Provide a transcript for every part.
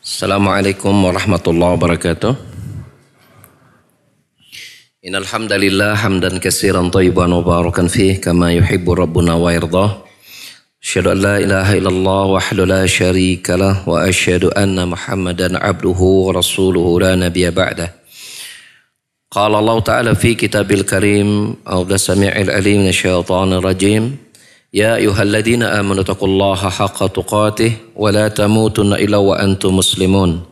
Assalamualaikum warahmatullahi wabarakatuh. Innal hamdalillah hamdan katsiran thayyiban mubarakan fih kama yuhibbu rabbuna wa yardah. Asyhadu an la ilaha illallah wahdahu la syarika lah wa asyhadu anna Muhammadan abduhu wa rasuluhu la nabiyya ba'dah. Qala Allah Ta'ala fi kitabil karim a'udzu samii'il alim minasyaitonir rajim. Ya ayyuhalladzina amanu taqullaha haqqa tuqatih wa la tamutunna illa wa antum muslimun.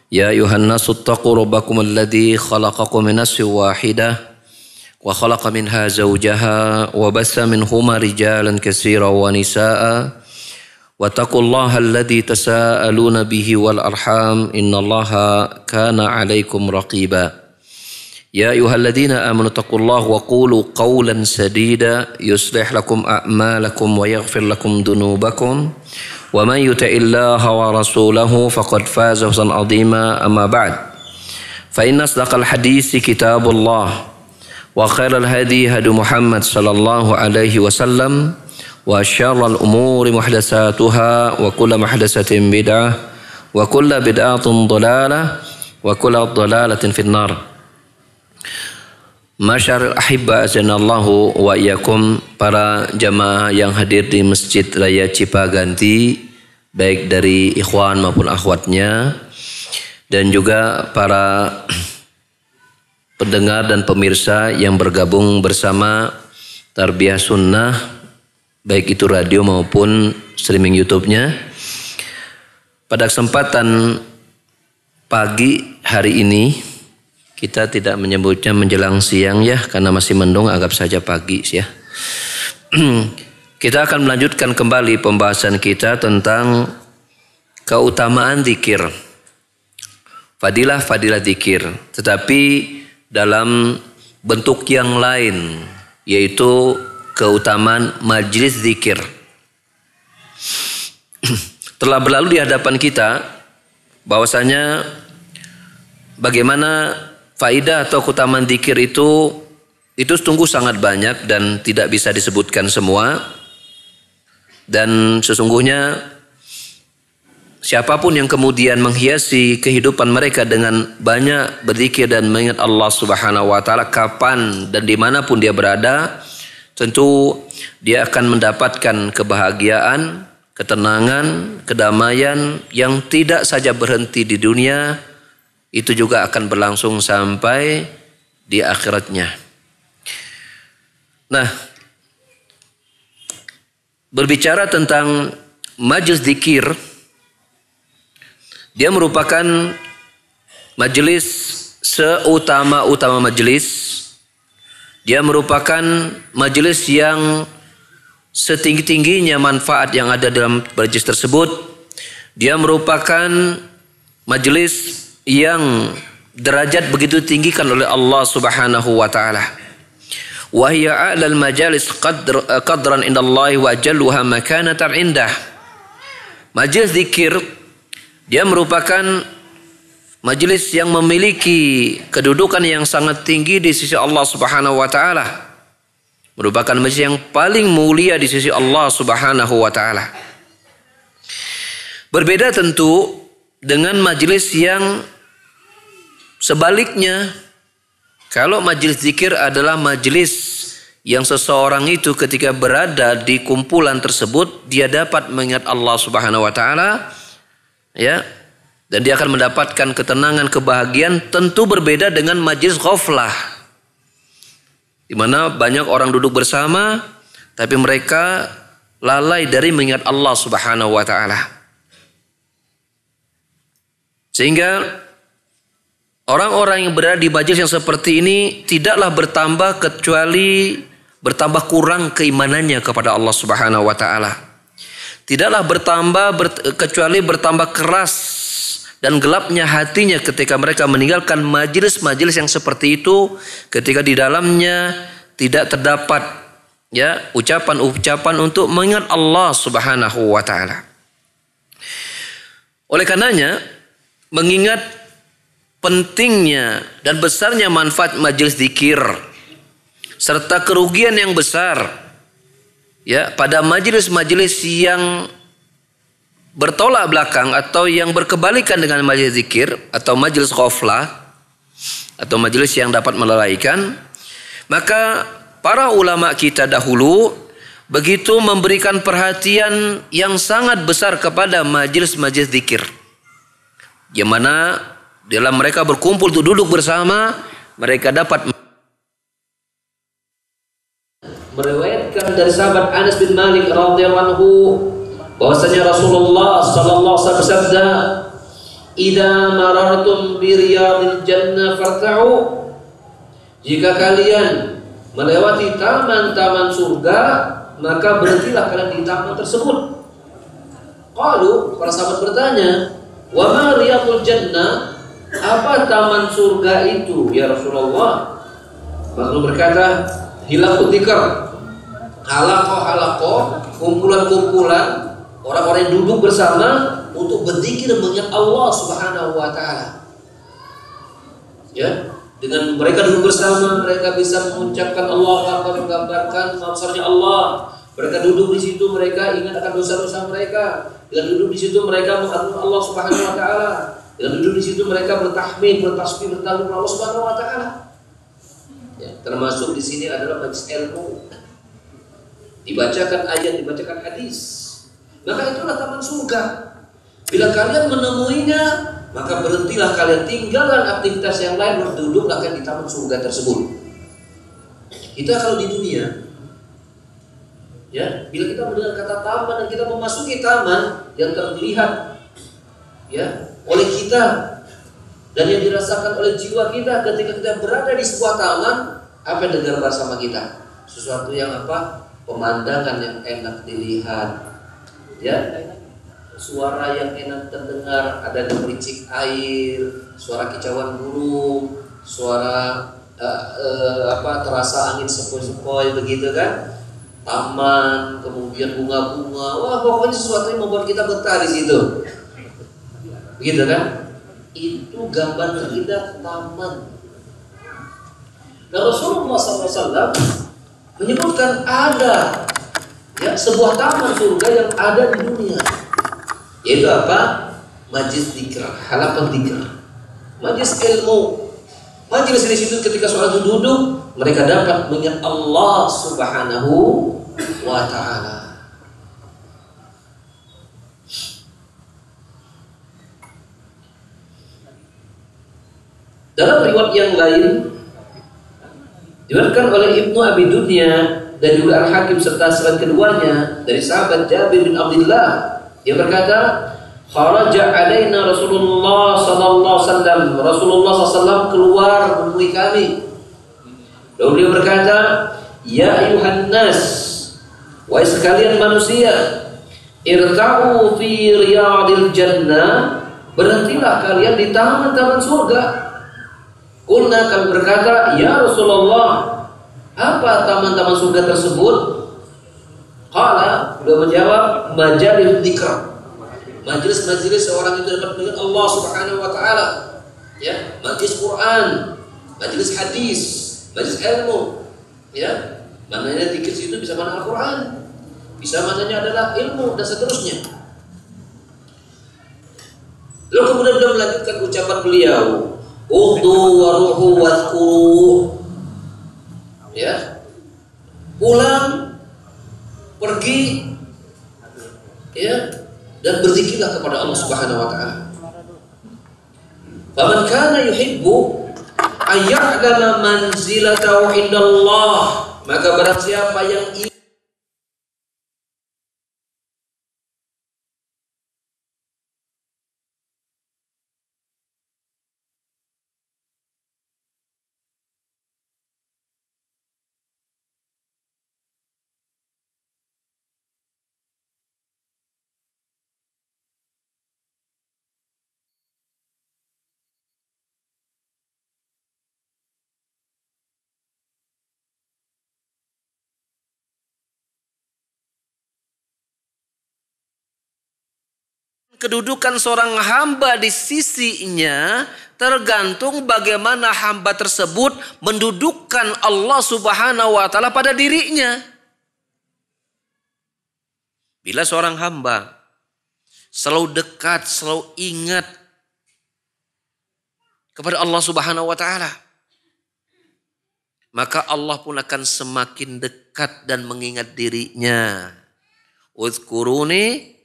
Ya ayyuhan nasu taqu rabbakum alladzi khalaqakum min nafsin wahidah wa khalaqa minha zawjaha wa bassa minhuma rijalan katsiran wa nisaa'a wa taqullaha alladzi tasaaluna bihi wal arham innallaha kana 'alaikum raqiba. Ya ayyuhalladzina amanu taqullaha wa qulu qawlan sadida yuslih lakum a'malakum wa yaghfir lakum dhunubakum wa man yuti'illaha wa rasulahu faqad faza fawzan 'azima amma ba'd. Fa inna asdaqal hadisi kitabullah wa khairal hadi hadi Muhammad sallallahu alaihi wasallam wa syarrul umuri muhdatsatuha wa kullu muhdatsatin bid'ah wa kullu bid'atin dhalalah wa kullu dhalalatin finnar. Masyarul ahibba azanallahu wa iyyakum, para jamaah yang hadir di Masjid Raya Cipaganti, baik dari ikhwan maupun akhwatnya, dan juga para pendengar dan pemirsa yang bergabung bersama Tarbiyah Sunnah, baik itu radio maupun streaming YouTube-nya. Pada kesempatan pagi hari ini, kita tidak menyebutnya menjelang siang ya, karena masih mendung, anggap saja pagi ya. Kita akan melanjutkan kembali pembahasan kita tentang keutamaan zikir, fadilah zikir, tetapi dalam bentuk yang lain, yaitu keutamaan majlis zikir. Telah berlalu di hadapan kita bahwasanya bagaimana faidah atau keutamaan zikir itu sungguh sangat banyak dan tidak bisa disebutkan semua. Dan sesungguhnya siapapun yang kemudian menghiasi kehidupan mereka dengan banyak berzikir dan mengingat Allah Subhanahu wa Ta'ala kapan dan dimanapun dia berada, tentu dia akan mendapatkan kebahagiaan, ketenangan, kedamaian yang tidak saja berhenti di dunia, itu juga akan berlangsung sampai di akhiratnya. Nah, berbicara tentang majelis zikir, dia merupakan majelis seutama-utama majelis. Dia merupakan majelis yang setinggi-tingginya manfaat yang ada dalam majelis tersebut. Dia merupakan majelis yang derajat begitu tinggikan oleh Allah Subhanahu wa Ta'ala. Wa hiya a'lal majalis qadran indallahi wa ajalluha makanatan indah. Majelis zikir dia merupakan majelis yang memiliki kedudukan yang sangat tinggi di sisi Allah Subhanahu wa Ta'ala. Merupakan majelis yang paling mulia di sisi Allah Subhanahu wa Ta'ala. Berbeda tentu dengan majelis yang sebaliknya. Kalau majelis zikir adalah majelis yang seseorang itu ketika berada di kumpulan tersebut, dia dapat mengingat Allah Subhanahu wa Ta'ala, ya, dan dia akan mendapatkan ketenangan, kebahagiaan. Tentu berbeda dengan majelis ghaflah, di mana banyak orang duduk bersama tapi mereka lalai dari mengingat Allah Subhanahu wa Ta'ala. Sehingga orang-orang yang berada di majelis yang seperti ini tidaklah bertambah kecuali bertambah kurang keimanannya kepada Allah Subhanahu wa Ta'ala. Tidaklah bertambah kecuali bertambah keras dan gelapnya hatinya ketika mereka meninggalkan majelis-majelis yang seperti itu, ketika di dalamnya tidak terdapat ya ucapan-ucapan untuk mengingat Allah Subhanahu wa Ta'ala. Oleh karenanya, mengingat pentingnya dan besarnya manfaat majelis zikir serta kerugian yang besar ya pada majelis-majelis yang bertolak belakang atau yang berkebalikan dengan majelis zikir atau majelis ghaflah atau majelis yang dapat melalaikan, maka para ulama kita dahulu begitu memberikan perhatian yang sangat besar kepada majelis-majelis zikir, yang mana dalam mereka berkumpul untuk duduk bersama, mereka dapat meriwayatkan dari sahabat Anas bin Malik radhiyallahu anhu bahwasanya Rasulullah sallallahu alaihi wasallam bersabda, "Idza marartum bi riyadil jannah farta'u." Jika kalian melewati taman-taman surga, maka berhentilah kalian di taman tersebut. Qalu, para sahabat bertanya, "Wa ma riyadul jannah?" Apa taman surga itu ya Rasulullah? Rasul berkata, "Hilaqud dzikr." Halaqah, kumpulan-kumpulan orang-orang yang duduk bersama untuk berzikir mengingat Allah Subhanahu wa taala. Ya, dengan mereka duduk bersama, mereka bisa mengucapkan Allahu Akbar, menggambarkan besarnya Allah. Mereka duduk di situ, mereka ingat akan dosa-dosa mereka. Dengan duduk di situ mereka mengagungkan Allah Subhanahu wa taala. Dengan duduk di situ mereka bertahmid, bertasbih, bertakbir Allah Subhanahu wa taala. Ya, termasuk di sini adalah majelis ilmu. Dibacakan ayat, dibacakan hadis. Maka itulah taman surga. Bila kalian menemuinya, maka berhentilah kalian, tinggalkan aktivitas yang lain, berduduklah kalian di taman surga tersebut. Kita kalau di dunia, ya, bila kita mendengar kata taman dan kita memasuki taman yang terlihat, ya, oleh kita dan yang dirasakan oleh jiwa kita ketika kita berada di sebuah taman, apa yang dengar bersama kita? Sesuatu yang apa? Pemandangan yang enak dilihat, ya, suara yang enak terdengar, ada gemericik air, suara kicauan burung, suara terasa angin sepoi-sepoi begitu kan, taman, kemudian bunga-bunga, wah pokoknya sesuatu yang membuat kita betah di situ, begitu kan? Itu gambar terindah taman. Nah, Rasulullah SAW menyebutkan ada, ya, sebuah taman surga yang ada di dunia, yaitu apa? Majlis dzikr, halaqah dzikr, majlis ilmu, majlis di situ ketika sholat duduk, mereka dapat mengingat Allah Subhanahu wa taala. Dalam riwayat yang lain diriwayatkan oleh Ibnu Abi Dunya dan juga Al-Hakim serta selain keduanya dari sahabat Jabir bin Abdullah, dia berkata, "Kharaja alaina Rasulullah sallallahu alaihi wasallam." Rasulullah sallallahu keluar menemui kami. Lalu dia berkata, "Ya ayuhan nas, wahai sekalian manusia, irta'u fi riyadil jannah." Berhentilah kalian di taman-taman surga. Qulna, kami berkata, "Ya Rasulullah, apa taman-taman surga tersebut?" Qala, beliau menjawab, "Majalis dzikr." Majelis-majelis seorang itu dapat mengingat Allah Subhanahu wa taala. Ya, majelis Quran, majelis hadis, majelis ilmu. Ya, maknanya dzikir itu bisa makna Al-Quran, bisa maknanya adalah ilmu dan seterusnya. Lalu kemudian beliau melanjutkan ucapan beliau, "Ukhdu wa ruhu wadhkuru." Ya, pulang, pergi, ya, dan berzikirlah kepada Allah Subhanahu wa taala. Faman kana yuhibbu ayya'lama manzilatahu indallah, maka barang siapa yang kedudukan seorang hamba di sisinya tergantung bagaimana hamba tersebut mendudukkan Allah Subhanahu wa taala pada dirinya. Bila seorang hamba selalu dekat, selalu ingat kepada Allah Subhanahu wa taala, maka Allah pun akan semakin dekat dan mengingat dirinya. Uzkuruni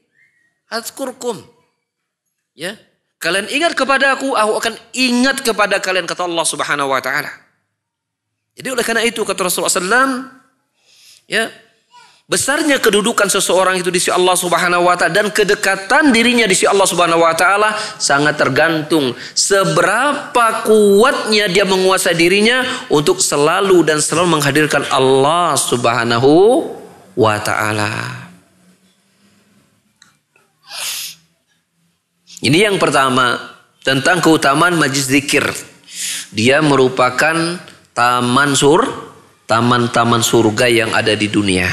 azkurkum. Ya, kalian ingat kepada aku akan ingat kepada kalian, kata Allah Subhanahu wa taala. Jadi oleh karena itu kata Rasulullah SAW, ya, besarnya kedudukan seseorang itu di sisi Allah Subhanahu wa taala dan kedekatan dirinya di sisi Allah Subhanahu wa taala sangat tergantung seberapa kuatnya dia menguasai dirinya untuk selalu dan selalu menghadirkan Allah Subhanahu wa taala. Ini yang pertama tentang keutamaan majlis zikir. Dia merupakan taman-taman surga yang ada di dunia.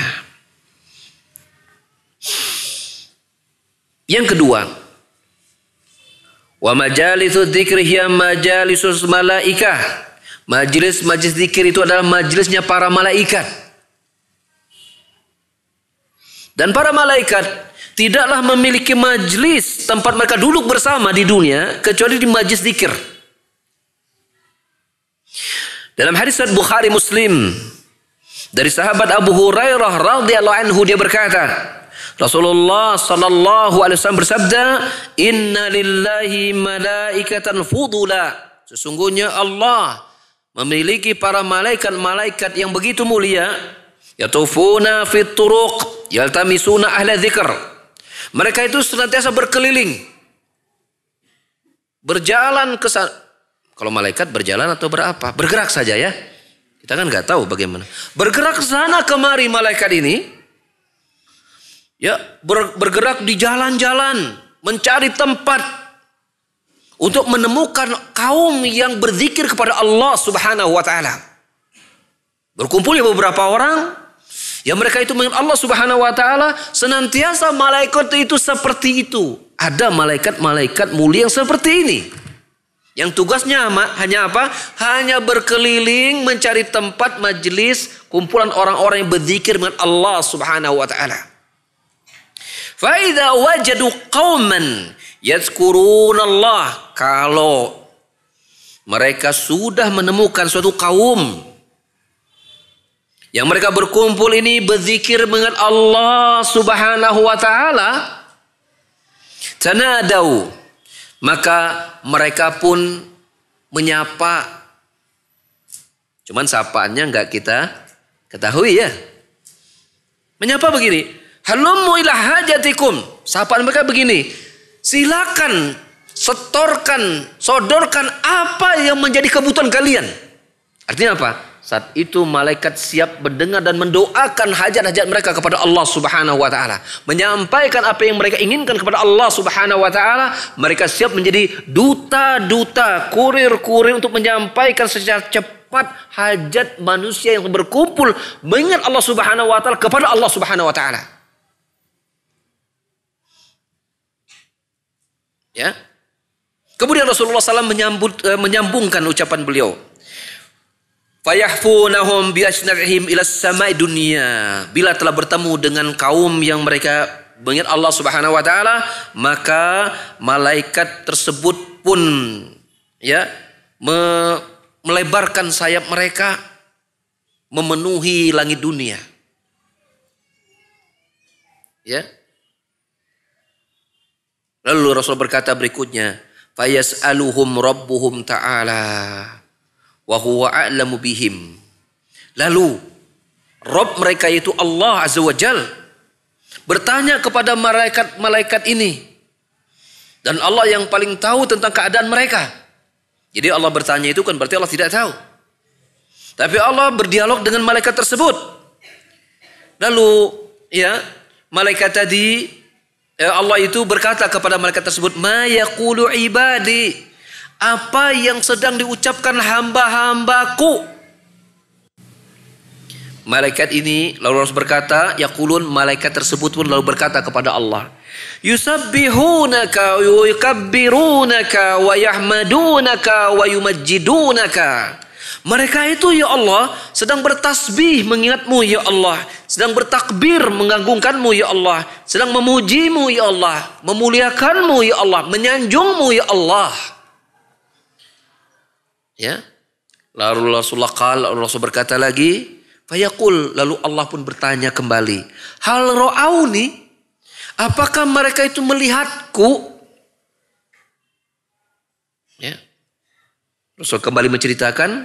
Yang kedua, wa majalisu dzikri hiya majalisus malaikah. Majlis zikir itu adalah majlisnya para malaikat. Dan para malaikat tidaklah memiliki majlis tempat mereka duduk bersama di dunia kecuali di majlis zikir. Dalam hadis riwayat Bukhari Muslim dari sahabat Abu Hurairah radhiyallahu anhu, dia berkata, Rasulullah sallallahu alaihi wasallam bersabda, "Inna lillahi malaikatan fudula." Sesungguhnya Allah memiliki para malaikat yang begitu mulia, yatufuna fit turuq yaltamisuna ahla dzikr. Mereka itu senantiasa berkeliling, berjalan ke sana. Kalau malaikat berjalan atau berapa? Bergerak saja ya. Kita kan nggak tahu bagaimana. Bergerak ke sana kemari malaikat ini. Ya, bergerak di jalan-jalan, mencari tempat untuk menemukan kaum yang berzikir kepada Allah Subhanahu wa taala. Berkumpul beberapa orang yang mereka itu mengingat Allah Subhanahu wa taala, senantiasa malaikat itu seperti itu. Ada malaikat-malaikat mulia yang seperti ini. Yang tugasnya hanya apa? Hanya berkeliling mencari tempat majelis kumpulan orang-orang yang berzikir mengingat Allah Subhanahu wa taala. Fa idza wajadu qauman yadhkurunallah, kalau mereka sudah menemukan suatu kaum yang mereka berkumpul ini berzikir mengingat Allah Subhanahu wa taala, tanadau, maka mereka pun menyapa. Cuman sapaannya enggak kita ketahui ya. Menyapa begini, halummu ila hajatikum. Sapaan mereka begini, silakan sodorkan apa yang menjadi kebutuhan kalian. Artinya apa? Saat itu malaikat siap mendengar dan mendoakan hajat-hajat mereka kepada Allah Subhanahu wa taala. Menyampaikan apa yang mereka inginkan kepada Allah Subhanahu wa taala. Mereka siap menjadi duta-duta, kurir-kurir untuk menyampaikan secara cepat hajat manusia yang berkumpul mengingat Allah Subhanahu wa taala kepada Allah Subhanahu wa taala. Ya. Kemudian Rasulullah SAW menyambungkan ucapan beliau. Fayahfunahum biasna'ihim ila samai dunia. Bila telah bertemu dengan kaum yang mereka mengingat Allah Subhanahu wa taala, maka malaikat tersebut pun ya melebarkan sayap mereka memenuhi langit dunia. Ya. Lalu Rasul berkata berikutnya, fayas'aluhum rabbuhum ta'ala wa huwa a'lamu bihim. Lalu Rabb mereka itu Allah Azza wa Jal bertanya kepada malaikat ini, dan Allah yang paling tahu tentang keadaan mereka. Jadi Allah bertanya itu kan berarti Allah tidak tahu, tapi Allah berdialog dengan malaikat tersebut. Lalu ya, malaikat tadi Allah itu berkata kepada malaikat tersebut, ma yaqulu ibadi, apa yang sedang diucapkan hamba-hambaku. Malaikat ini lalu harus berkata, yaqulun, malaikat tersebut pun lalu berkata kepada Allah, yusabbihunaka wa yukabbirunaka wa yahmadunaka wa yumajjidunaka. Mereka itu ya Allah sedang bertasbih mengingatmu ya Allah. Sedang bertakbir mengagungkanmu ya Allah. Sedang memujimu ya Allah. Memuliakanmu ya Allah. Menyanjungmu ya Allah. Ya. Lalu Rasul berkata lagi. Fayaqul, lalu Allah pun bertanya kembali. Hal ra'auni, apakah mereka itu melihatku? Ya. Rasul kembali menceritakan,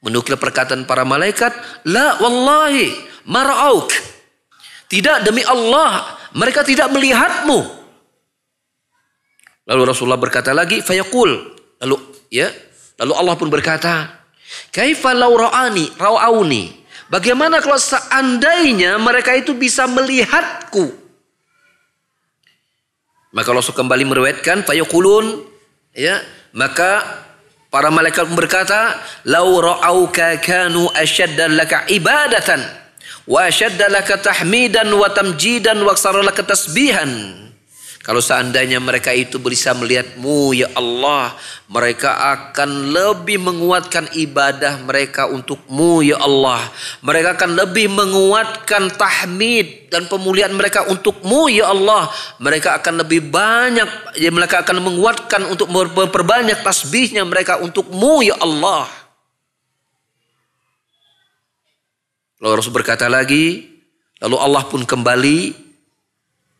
menukil perkataan para malaikat, la wallahi mara'auk. Tidak, demi Allah, mereka tidak melihatmu. Lalu Rasulullah berkata lagi, fayaqul, lalu Allah pun berkata, kaifa law ra'auni. Bagaimana kalau seandainya mereka itu bisa melihatku? Maka Rasul kembali meriwayatkan, fayaqulun, ya, maka para malaikat berkata, law ra'auka kanu ashadda laka ibadatan wa ashadda laka tahmidan wa tamjidan wa aksara laka tasbihan. Kalau seandainya mereka itu bisa melihatmu ya Allah, mereka akan lebih menguatkan ibadah mereka untukmu ya Allah. Mereka akan lebih menguatkan tahmid dan pemulihan mereka untukmu ya Allah. Mereka akan lebih banyak, ya, mereka akan menguatkan untuk memperbanyak tasbihnya mereka untukmu ya Allah. Lalu Rasul berkata lagi, lalu Allah pun kembali,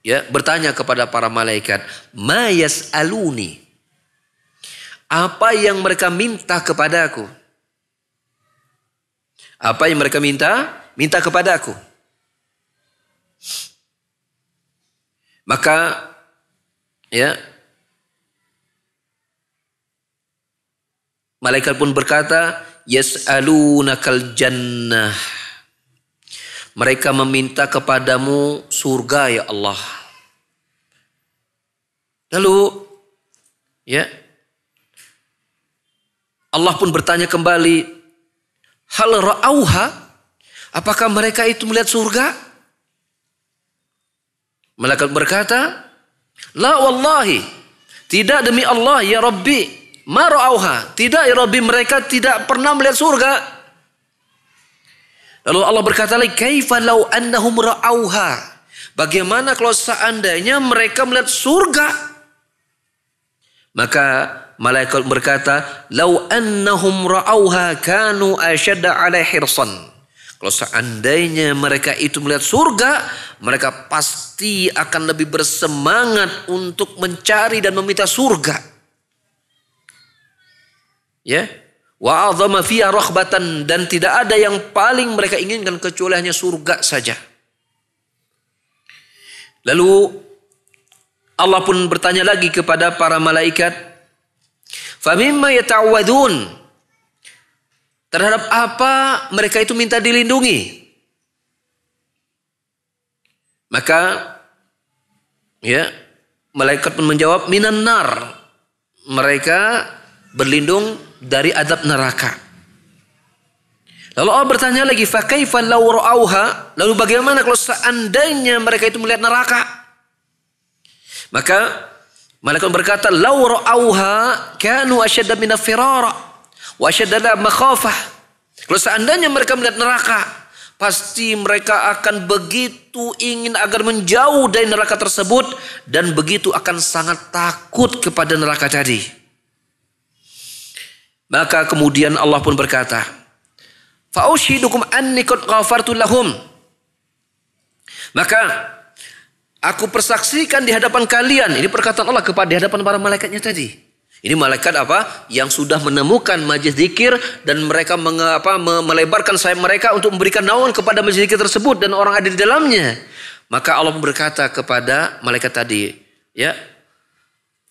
ya, bertanya kepada para malaikat, ma yas'aluni, apa yang mereka minta kepadaku? Apa yang mereka minta kepadaku? Maka, ya, malaikat pun berkata, yas'alunakal jannah. Mereka meminta kepadamu surga ya Allah. Lalu, ya, Allah pun bertanya kembali, hal ra'auha, apakah mereka itu melihat surga? Malaikat berkata, la wallahi, tidak demi Allah ya Rabbi, ma ra'auha, tidak ya Rabbi, mereka tidak pernah melihat surga. Lalu Allah berkata lagi, kaifa law annahum ra'auha, bagaimana kalau seandainya mereka melihat surga? Maka malaikat berkata, law annahum ra'auha kanu ashadda 'ala hirsan. Kalau seandainya mereka itu melihat surga, mereka pasti akan lebih bersemangat untuk mencari dan meminta surga. Ya. Wa a'zama fiha raghbatan, dan tidak ada yang paling mereka inginkan kecuali hanya surga saja. Lalu Allah pun bertanya lagi kepada para malaikat, fa mimma yata'awwadun, terhadap apa mereka itu minta dilindungi? Maka, ya, malaikat pun menjawab, minan nar, mereka berlindung dari adab neraka. Lalu Allah bertanya lagi, fa kaifa law ra'auha, lalu bagaimana kalau seandainya mereka itu melihat neraka? Maka malaikat berkata, law ra'auha kanu ashadda min firara wa ashadda makhafah. Kalau seandainya mereka melihat neraka, pasti mereka akan begitu ingin agar menjauh dari neraka tersebut, dan begitu akan sangat takut kepada neraka tadi. Maka kemudian Allah pun berkata, fa ushidukum anni qad ghafartu lahum. Maka aku persaksikan di hadapan kalian, ini perkataan Allah kepada di hadapan para malaikatnya tadi. Ini malaikat apa? Yang sudah menemukan majelis zikir dan mereka melebarkan sayap mereka untuk memberikan naungan kepada majelis zikir tersebut dan orang ada di dalamnya. Maka Allah berkata kepada malaikat tadi, ya,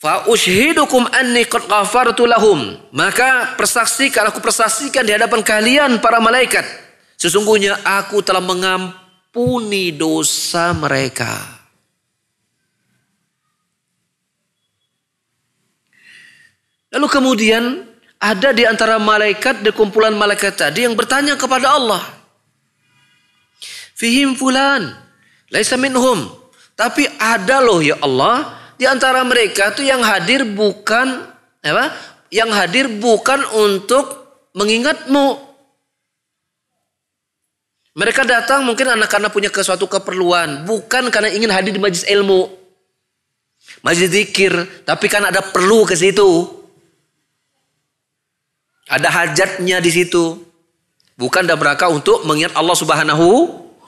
fa ushidukum anni qad ghafartu lahum. Maka aku persaksikan di hadapan kalian para malaikat, sesungguhnya aku telah mengampuni dosa mereka. Lalu kemudian ada di antara malaikat, di kumpulan malaikat tadi yang bertanya kepada Allah, fihim fulan laisa minhum, tapi ada loh ya Allah di antara mereka tuh yang hadir bukan untuk mengingatmu. Mereka datang mungkin karena punya suatu keperluan. Bukan karena ingin hadir di majelis ilmu. Majelis zikir. Tapi kan ada perlu ke situ. Ada hajatnya di situ. Bukan dalam rangka untuk mengingat Allah Subhanahu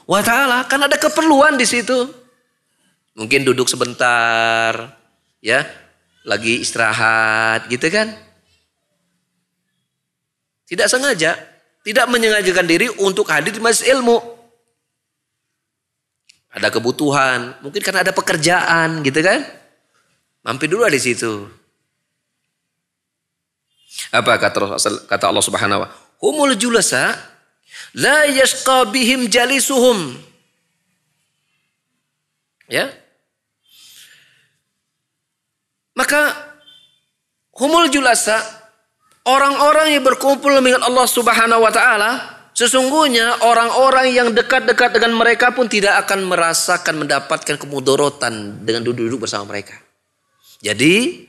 wa Ta'ala. Kan ada keperluan di situ. Mungkin duduk sebentar. Ya. Lagi istirahat gitu kan. Tidak sengaja. Tidak menyengajakan diri untuk hadir di majelis ilmu. Ada kebutuhan, mungkin karena ada pekerjaan gitu kan. Mampir dulu di situ. Apa kata Allah Subhanahu wa Ta'ala? Humul julasa la yashqa bihim jalisuhum. Ya. Maka humul julasa, orang-orang yang berkumpul mengingat Allah Subhanahu wa Ta'ala, sesungguhnya orang-orang yang dekat-dekat dengan mereka pun tidak akan merasakan mendapatkan kemudorotan dengan duduk-duduk bersama mereka. Jadi,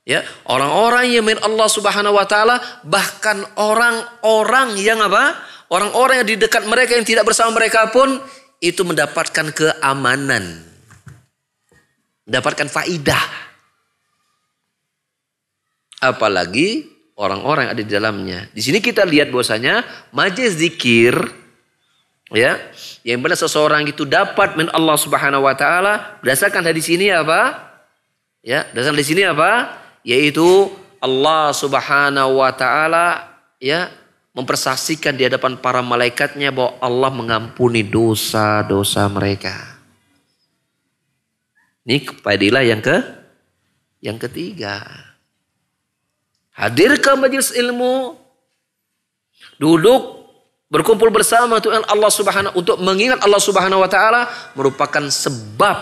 ya, orang-orang yang mengingat Allah Subhanahu wa Ta'ala, bahkan orang-orang yang apa? Orang-orang yang di dekat mereka yang tidak bersama mereka pun itu mendapatkan keamanan. Mendapatkan faidah. Apalagi orang-orang yang ada di dalamnya. Di sini kita lihat bahwasanya majelis zikir, ya, yang benar seseorang itu dapat min Allah Subhanahu wa Ta'ala berdasarkan hadis ini apa? Ya, berdasarkan hadis ini apa? Yaitu Allah Subhanahu wa Ta'ala, ya, mempersaksikan di hadapan para malaikatnya bahwa Allah mengampuni dosa-dosa mereka. Ini fadilah yang ketiga. Hadir ke majelis ilmu, duduk berkumpul bersama Tuhan Allah Subhanahu untuk mengingat Allah Subhanahu wa Ta'ala merupakan sebab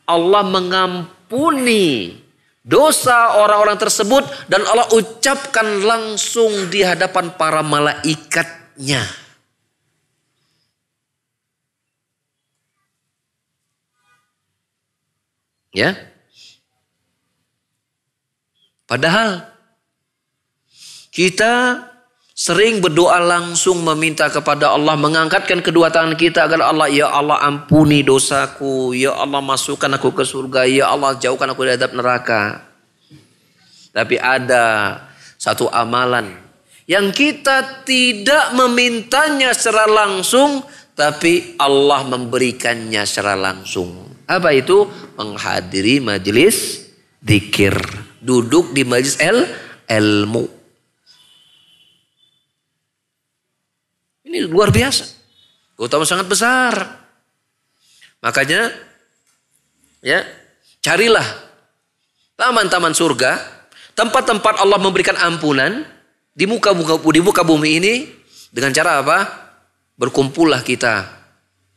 Allah mengampuni dosa orang-orang tersebut dan Allah ucapkan langsung di hadapan para malaikatnya. Ya. Padahal kita sering berdoa langsung meminta kepada Allah, mengangkatkan kedua tangan kita agar Allah, ya Allah ampuni dosaku, ya Allah masukkan aku ke surga, ya Allah jauhkan aku dari azab neraka. Tapi ada satu amalan yang kita tidak memintanya secara langsung, tapi Allah memberikannya secara langsung. Apa itu? Menghadiri majelis zikir, duduk di majelis ilmu. Ini luar biasa. Keutamaan sangat besar. Makanya, ya, carilah taman-taman surga, tempat-tempat Allah memberikan ampunan di muka bumi ini dengan cara apa? Berkumpullah kita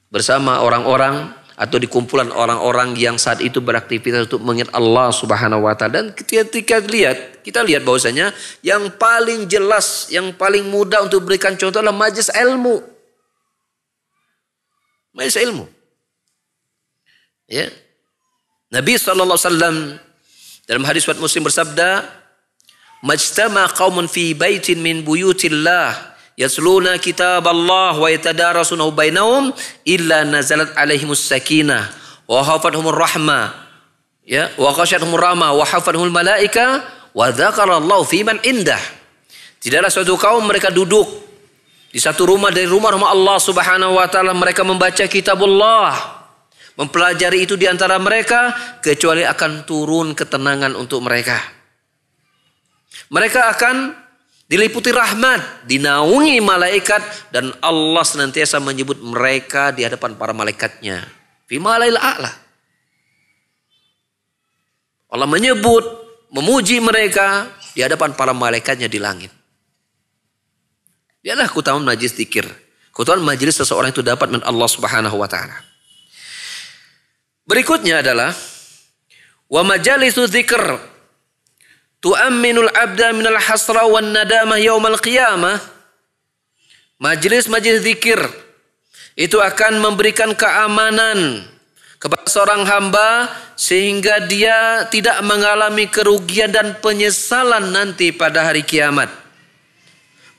bersama orang-orang atau di kumpulan orang-orang yang saat itu beraktivitas untuk mengingat Allah Subhanahu wa Ta'ala. Dan ketika kita lihat bahwasanya yang paling jelas, yang paling mudah untuk berikan contoh adalah majelis ilmu. Majelis ilmu. Ya. Nabi SAW dalam hadis riwayat Muslim bersabda, "Majtama qaumun fi baitin min buyutillah yasluna kitab Allah wa yatadarasunahu bainahum illa nazalat alaihimus sakinah wa hafathumur rahmah, ya, wa ghasyiyatuhumur rahmah wa hafathumul malaika wa dzakarallahu fi man indah." Tidaklah suatu kaum mereka duduk di satu rumah dari rumah-rumah Allah Subhanahu wa Ta'ala, mereka membaca kitabullah, mempelajari itu di antara mereka, kecuali akan turun ketenangan untuk mereka. Mereka akan diliputi rahmat, dinaungi malaikat, dan Allah senantiasa menyebut mereka di hadapan para malaikatnya. Fi malail a'la. Allah menyebut, memuji mereka di hadapan para malaikatnya di langit. Inilah keutamaan majelis zikir. Keutamaan majelis seseorang itu dapat min Allah Subhanahu wa Ta'ala. Berikutnya adalah wa majalisu dzikr tu'amminul abda minal hasra wan nadamah yaumal qiyamah. Majelis-majelis zikir itu akan memberikan keamanan kepada seorang hamba sehingga dia tidak mengalami kerugian dan penyesalan nanti pada hari kiamat.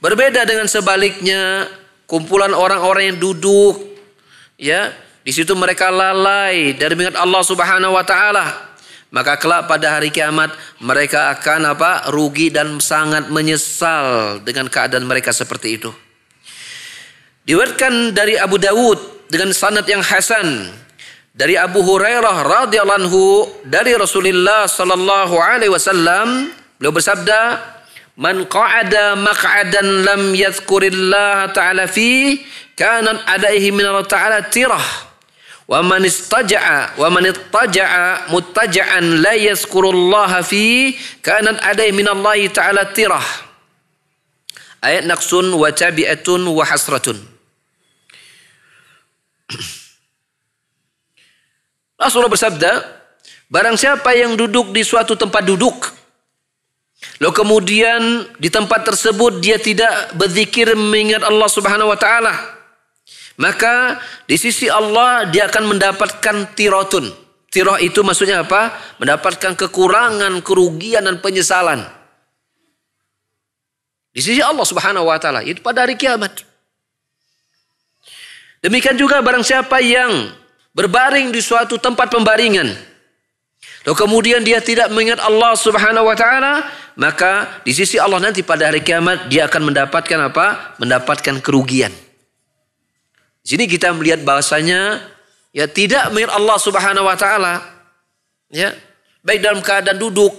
Berbeda dengan sebaliknya, kumpulan orang-orang yang duduk, ya, di situ mereka lalai dari mengingat Allah Subhanahu wa taala. Maka kelak pada hari kiamat mereka akan rugi dan sangat menyesal dengan keadaan mereka seperti itu. Diriwayatkan dari Abu Dawud dengan sanad yang hasan dari Abu Hurairah radhiyallahu anhu dari Rasulullah sallallahu alaihi wasallam, beliau bersabda, "Man qa'ada maq'adan lam yadhkurillaha ta'ala fi kanat alaihi min Allah ta'ala tirah. Wa man ittaja'a muttaja'an la yazkurullaha fi kanat alaihi min Allah ta'ala tirah." Ayat naqsun wa tabi'atun wa hasratun. Rasulullah bersabda, barang siapa yang duduk di suatu tempat duduk, lalu kemudian di tempat tersebut dia tidak berzikir mengingat Allah Subhanahu wa taala, maka di sisi Allah dia akan mendapatkan tiratun. Tirah itu maksudnya apa? Mendapatkan kekurangan, kerugian dan penyesalan. Di sisi Allah Subhanahu wa taala, itu pada hari kiamat. Demikian juga barang siapa yang berbaring di suatu tempat pembaringan, lalu kemudian dia tidak mengingat Allah Subhanahu wa taala, maka di sisi Allah nanti pada hari kiamat dia akan mendapatkan mendapatkan kerugian. Di sini kita melihat bahasanya ya tidak mengingat Allah Subhanahu wa taala, ya, baik dalam keadaan duduk,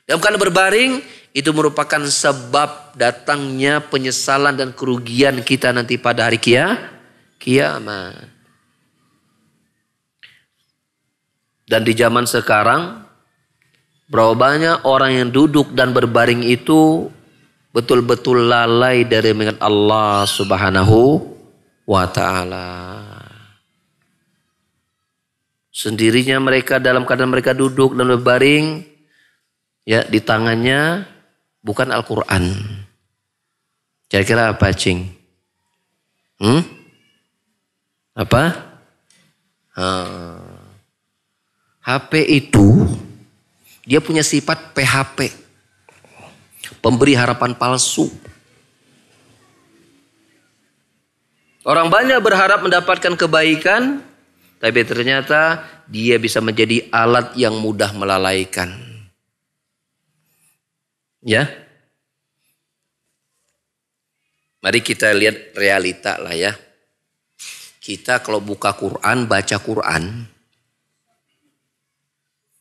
dalam keadaan berbaring, itu merupakan sebab datangnya penyesalan dan kerugian kita nanti pada hari kiamat. Dan di zaman sekarang, berapa banyak orang yang duduk dan berbaring itu betul-betul lalai dari mengingat Allah Subhanahu wa taala. Sendirinya mereka dalam keadaan mereka duduk dan berbaring, ya, di tangannya bukan Al-Quran. Kira-kira apa, Cing? Apa? HP itu dia punya sifat PHP, pemberi harapan palsu. Orang banyak berharap mendapatkan kebaikan, tapi ternyata dia bisa menjadi alat yang mudah melalaikan. Ya, mari kita lihat realita lah ya. Kita kalau buka Quran, baca Quran,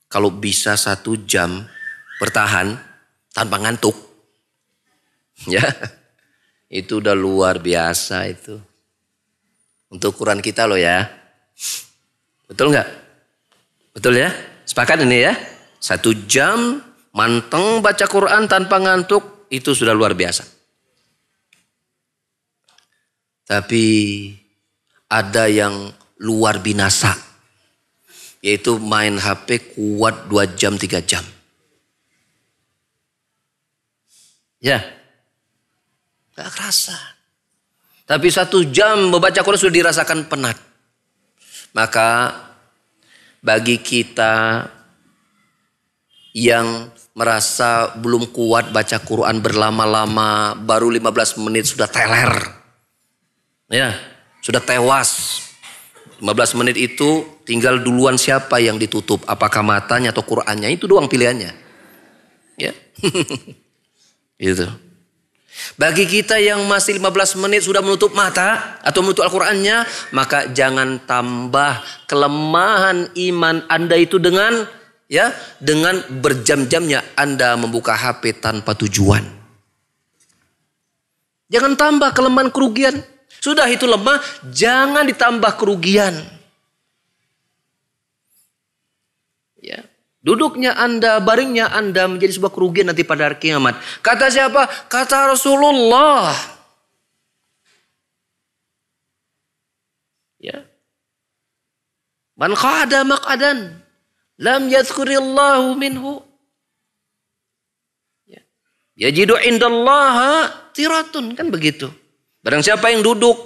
kalau bisa 1 jam bertahan tanpa ngantuk, ya, itu udah luar biasa itu. Untuk Quran kita loh ya. Betul nggak? Betul ya? Sepakat ini ya? 1 jam manteng baca Quran tanpa ngantuk, itu sudah luar biasa. Tapi ada yang luar binasa, yaitu main HP kuat 2 jam 3 jam. Ya, gak kerasa. Tapi 1 jam membaca Quran sudah dirasakan penat. Maka bagi kita yang merasa belum kuat baca Quran berlama-lama, baru 15 menit sudah teler, ya, sudah tewas. 15 menit itu tinggal duluan siapa yang ditutup, apakah matanya atau Qurannya, itu doang pilihannya, ya. Gitu. Bagi kita yang masih 15 menit sudah menutup mata atau menutup Al-Qurannya, maka jangan tambah kelemahan iman Anda itu dengan berjam-jamnya Anda membuka HP tanpa tujuan. Jangan tambah kelemahan kerugian. Sudah itu lemah, jangan ditambah kerugian. Ya. Duduknya Anda, baringnya Anda menjadi sebuah kerugian nanti pada hari kiamat. Kata siapa? Kata Rasulullah. Ya. Man qa'ada maq'adan lam yadhkurillahu minhu. Ya. Yajidu indallaha tiratun, kan begitu. Barang siapa yang duduk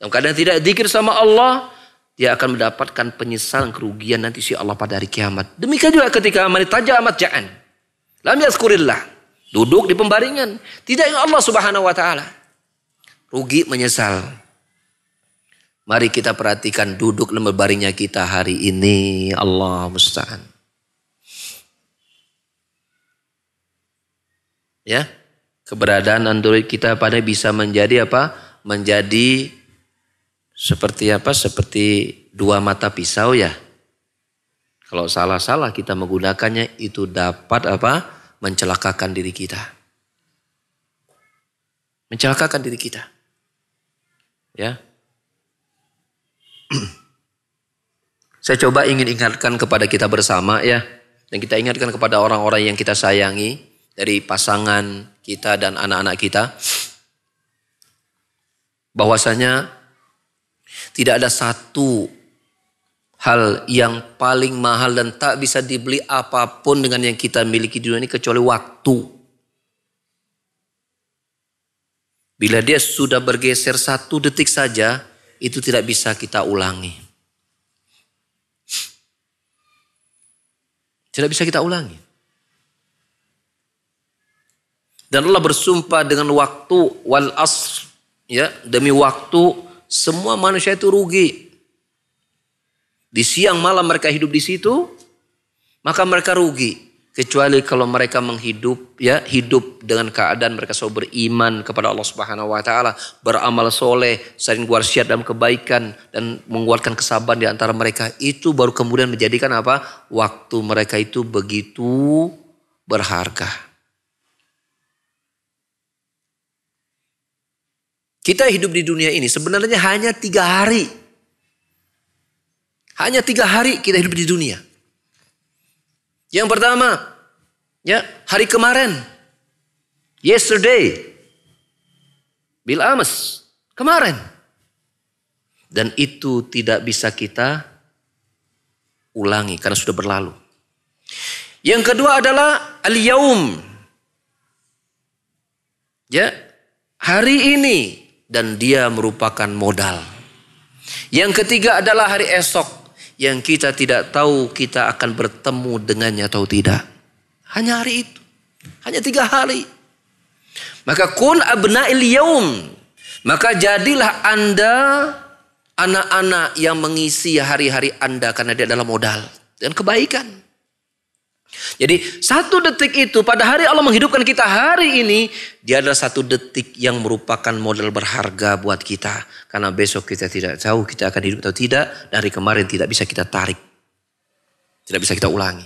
dalam keadaan tidak zikir sama Allah, dia akan mendapatkan penyesalan, kerugian nanti si Allah pada hari kiamat. Demikian juga ketika man taja amat ja'an lam yazkurillah. Duduk di pembaringan. Tidak ingat Allah subhanahu wa ta'ala. Rugi menyesal. Mari kita perhatikan duduk dan berbaringnya kita hari ini. Allah musta'an. Ya. Keberadaan Android kita pada bisa menjadi apa? Menjadi seperti apa? Seperti dua mata pisau ya. Kalau salah-salah kita menggunakannya itu dapat apa? Mencelakakan diri kita. Mencelakakan diri kita. Ya. Saya coba ingin ingatkan kepada kita bersama ya. Dan kita ingatkan kepada orang-orang yang kita sayangi. Dari pasangan kita dan anak-anak kita. Bahwasanya tidak ada satu hal yang paling mahal dan tak bisa dibeli apapun dengan yang kita miliki di dunia ini kecuali waktu. Bila dia sudah bergeser 1 detik saja, itu tidak bisa kita ulangi. Tidak bisa kita ulangi. Dan Allah bersumpah dengan waktu wal asr, ya, demi waktu semua manusia itu rugi. Di siang malam mereka hidup di situ, maka mereka rugi. Kecuali kalau mereka hidup dengan keadaan mereka selalu beriman kepada Allah Subhanahu wa taala, beramal soleh, sering berwasiat dalam kebaikan dan menguatkan kesabaran di antara mereka. Itu baru kemudian menjadikan apa? Waktu mereka itu begitu berharga. Kita hidup di dunia ini sebenarnya hanya 3 hari. Hanya 3 hari kita hidup di dunia. Yang pertama, ya, hari kemarin. Yesterday. Bil amas. Kemarin. Dan itu tidak bisa kita ulangi karena sudah berlalu. Yang kedua adalah al-yaum. Ya, hari ini dan dia merupakan modal. Yang ketiga adalah hari esok. Yang kita tidak tahu kita akan bertemu dengannya atau tidak. Hanya hari itu. Hanya 3 hari. Maka kun abna'il yaum. Maka jadilah Anda anak-anak yang mengisi hari-hari Anda. Karena dia adalah modal. Dan kebaikan. Jadi 1 detik itu pada hari Allah menghidupkan kita hari ini. Dia adalah 1 detik yang merupakan modal berharga buat kita. Karena besok kita tidak tahu kita akan hidup atau tidak. Dari kemarin tidak bisa kita tarik. Tidak bisa kita ulangi.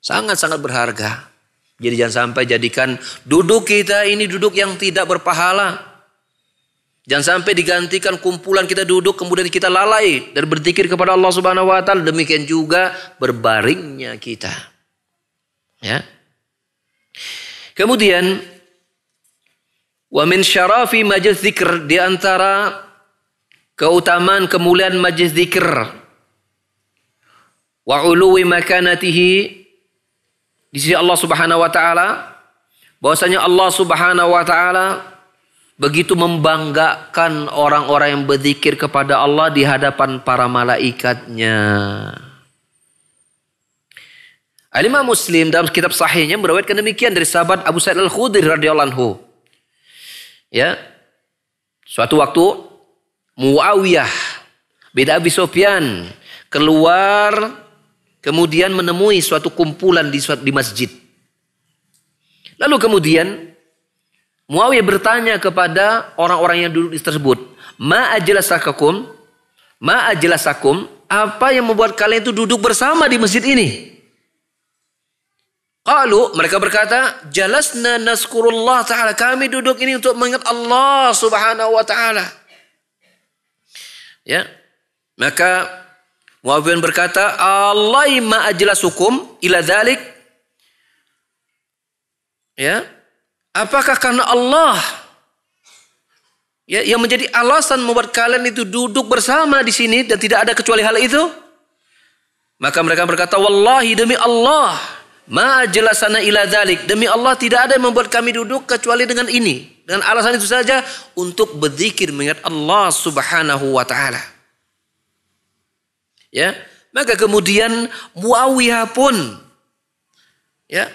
Sangat-sangat berharga. Jadi jangan sampai jadikan duduk kita ini duduk yang tidak berpahala. Jangan sampai digantikan kumpulan kita duduk kemudian kita lalai dan berzikir kepada Allah Subhanahu wa taala. Demikian juga berbaringnya kita. Ya. Kemudian wa min syarafi majlis dzikr, di antara keutamaan kemuliaan majlis dzikir wa uluwi makanatihi di sisi Allah Subhanahu wa taala, bahwasanya Allah Subhanahu wa taala begitu membanggakan orang-orang yang berzikir kepada Allah di hadapan para malaikatnya. Al-Imam Muslim dalam kitab sahihnya meriwayatkan demikian dari sahabat Abu Sa'id Al-Khudri radhiyallahu anhu. Ya. Suatu waktu Muawiyah bin Abi Sufyan keluar kemudian menemui suatu kumpulan di masjid. Lalu kemudian Muawiyah bertanya kepada orang-orang yang duduk di tersebut, Ma ajlasakum? Apa yang membuat kalian itu duduk bersama di masjid ini? Qalu, mereka berkata, Jalasna nazkurullah ta'ala. Kami duduk ini untuk mengingat Allah Subhanahu wa ta'ala. Ya. Maka Muawiyah berkata, Allah ma ajlasukum ila dzalik. Ya. Apakah karena Allah ya, yang menjadi alasan membuat kalian itu duduk bersama di sini dan tidak ada kecuali hal itu? Maka mereka berkata, Wallahi demi Allah, ma jelasana ila dzalik. Demi Allah tidak ada yang membuat kami duduk kecuali dengan ini. Dengan alasan itu saja untuk berzikir mengingat Allah Subhanahu wa taala. Ya, maka kemudian Muawiyah pun ya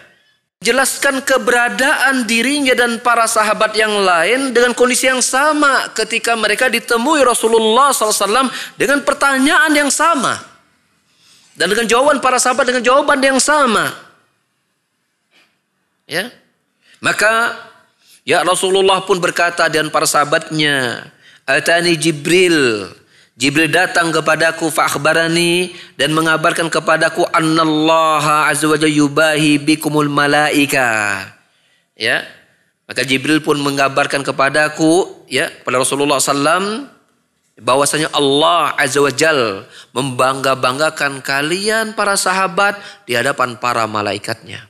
jelaskan keberadaan dirinya dan para sahabat yang lain dengan kondisi yang sama ketika mereka ditemui Rasulullah SAW dengan pertanyaan yang sama. Dan dengan jawaban para sahabat dengan jawaban yang sama. Ya. Maka ya Rasulullah pun berkata dan para sahabatnya, "Atani Jibril." Jibril datang kepadaku fa'akhbarani dan mengabarkan kepadaku annallaha azza wa jalla yubahi bikumul malaika. Ya. Maka Jibril pun mengabarkan kepadaku ya pada Rasulullah SAW bahwasanya Allah azza wa jalla membangga-banggakan kalian para sahabat di hadapan para malaikatnya.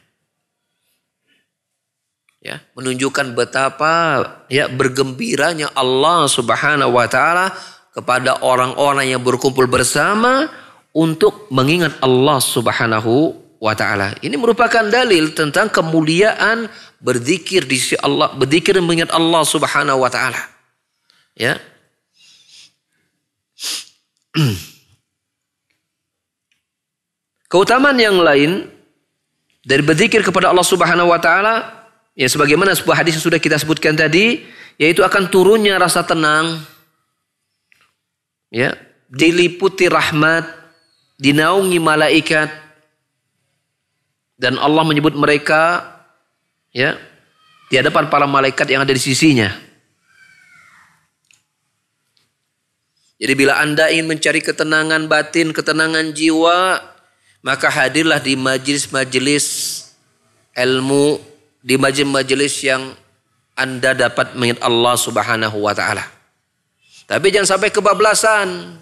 Ya, menunjukkan betapa ya bergembiranya Allah Subhanahu wa taala kepada orang-orang yang berkumpul bersama untuk mengingat Allah Subhanahu wa taala. Ini merupakan dalil tentang kemuliaan berzikir di sisi Allah, berzikir dan mengingat Allah Subhanahu wa taala. Ya. Keutamaan yang lain dari berzikir kepada Allah Subhanahu wa taala, ya sebagaimana sebuah hadis yang sudah kita sebutkan tadi, yaitu akan turunnya rasa tenang, ya, diliputi rahmat, dinaungi malaikat, dan Allah menyebut mereka ya di hadapan para malaikat yang ada di sisinya. Jadi bila Anda ingin mencari ketenangan batin, ketenangan jiwa, maka hadirlah di majelis-majelis ilmu, di majelis-majelis yang Anda dapat mengingat Allah Subhanahu wa taala. Tapi jangan sampai kebablasan.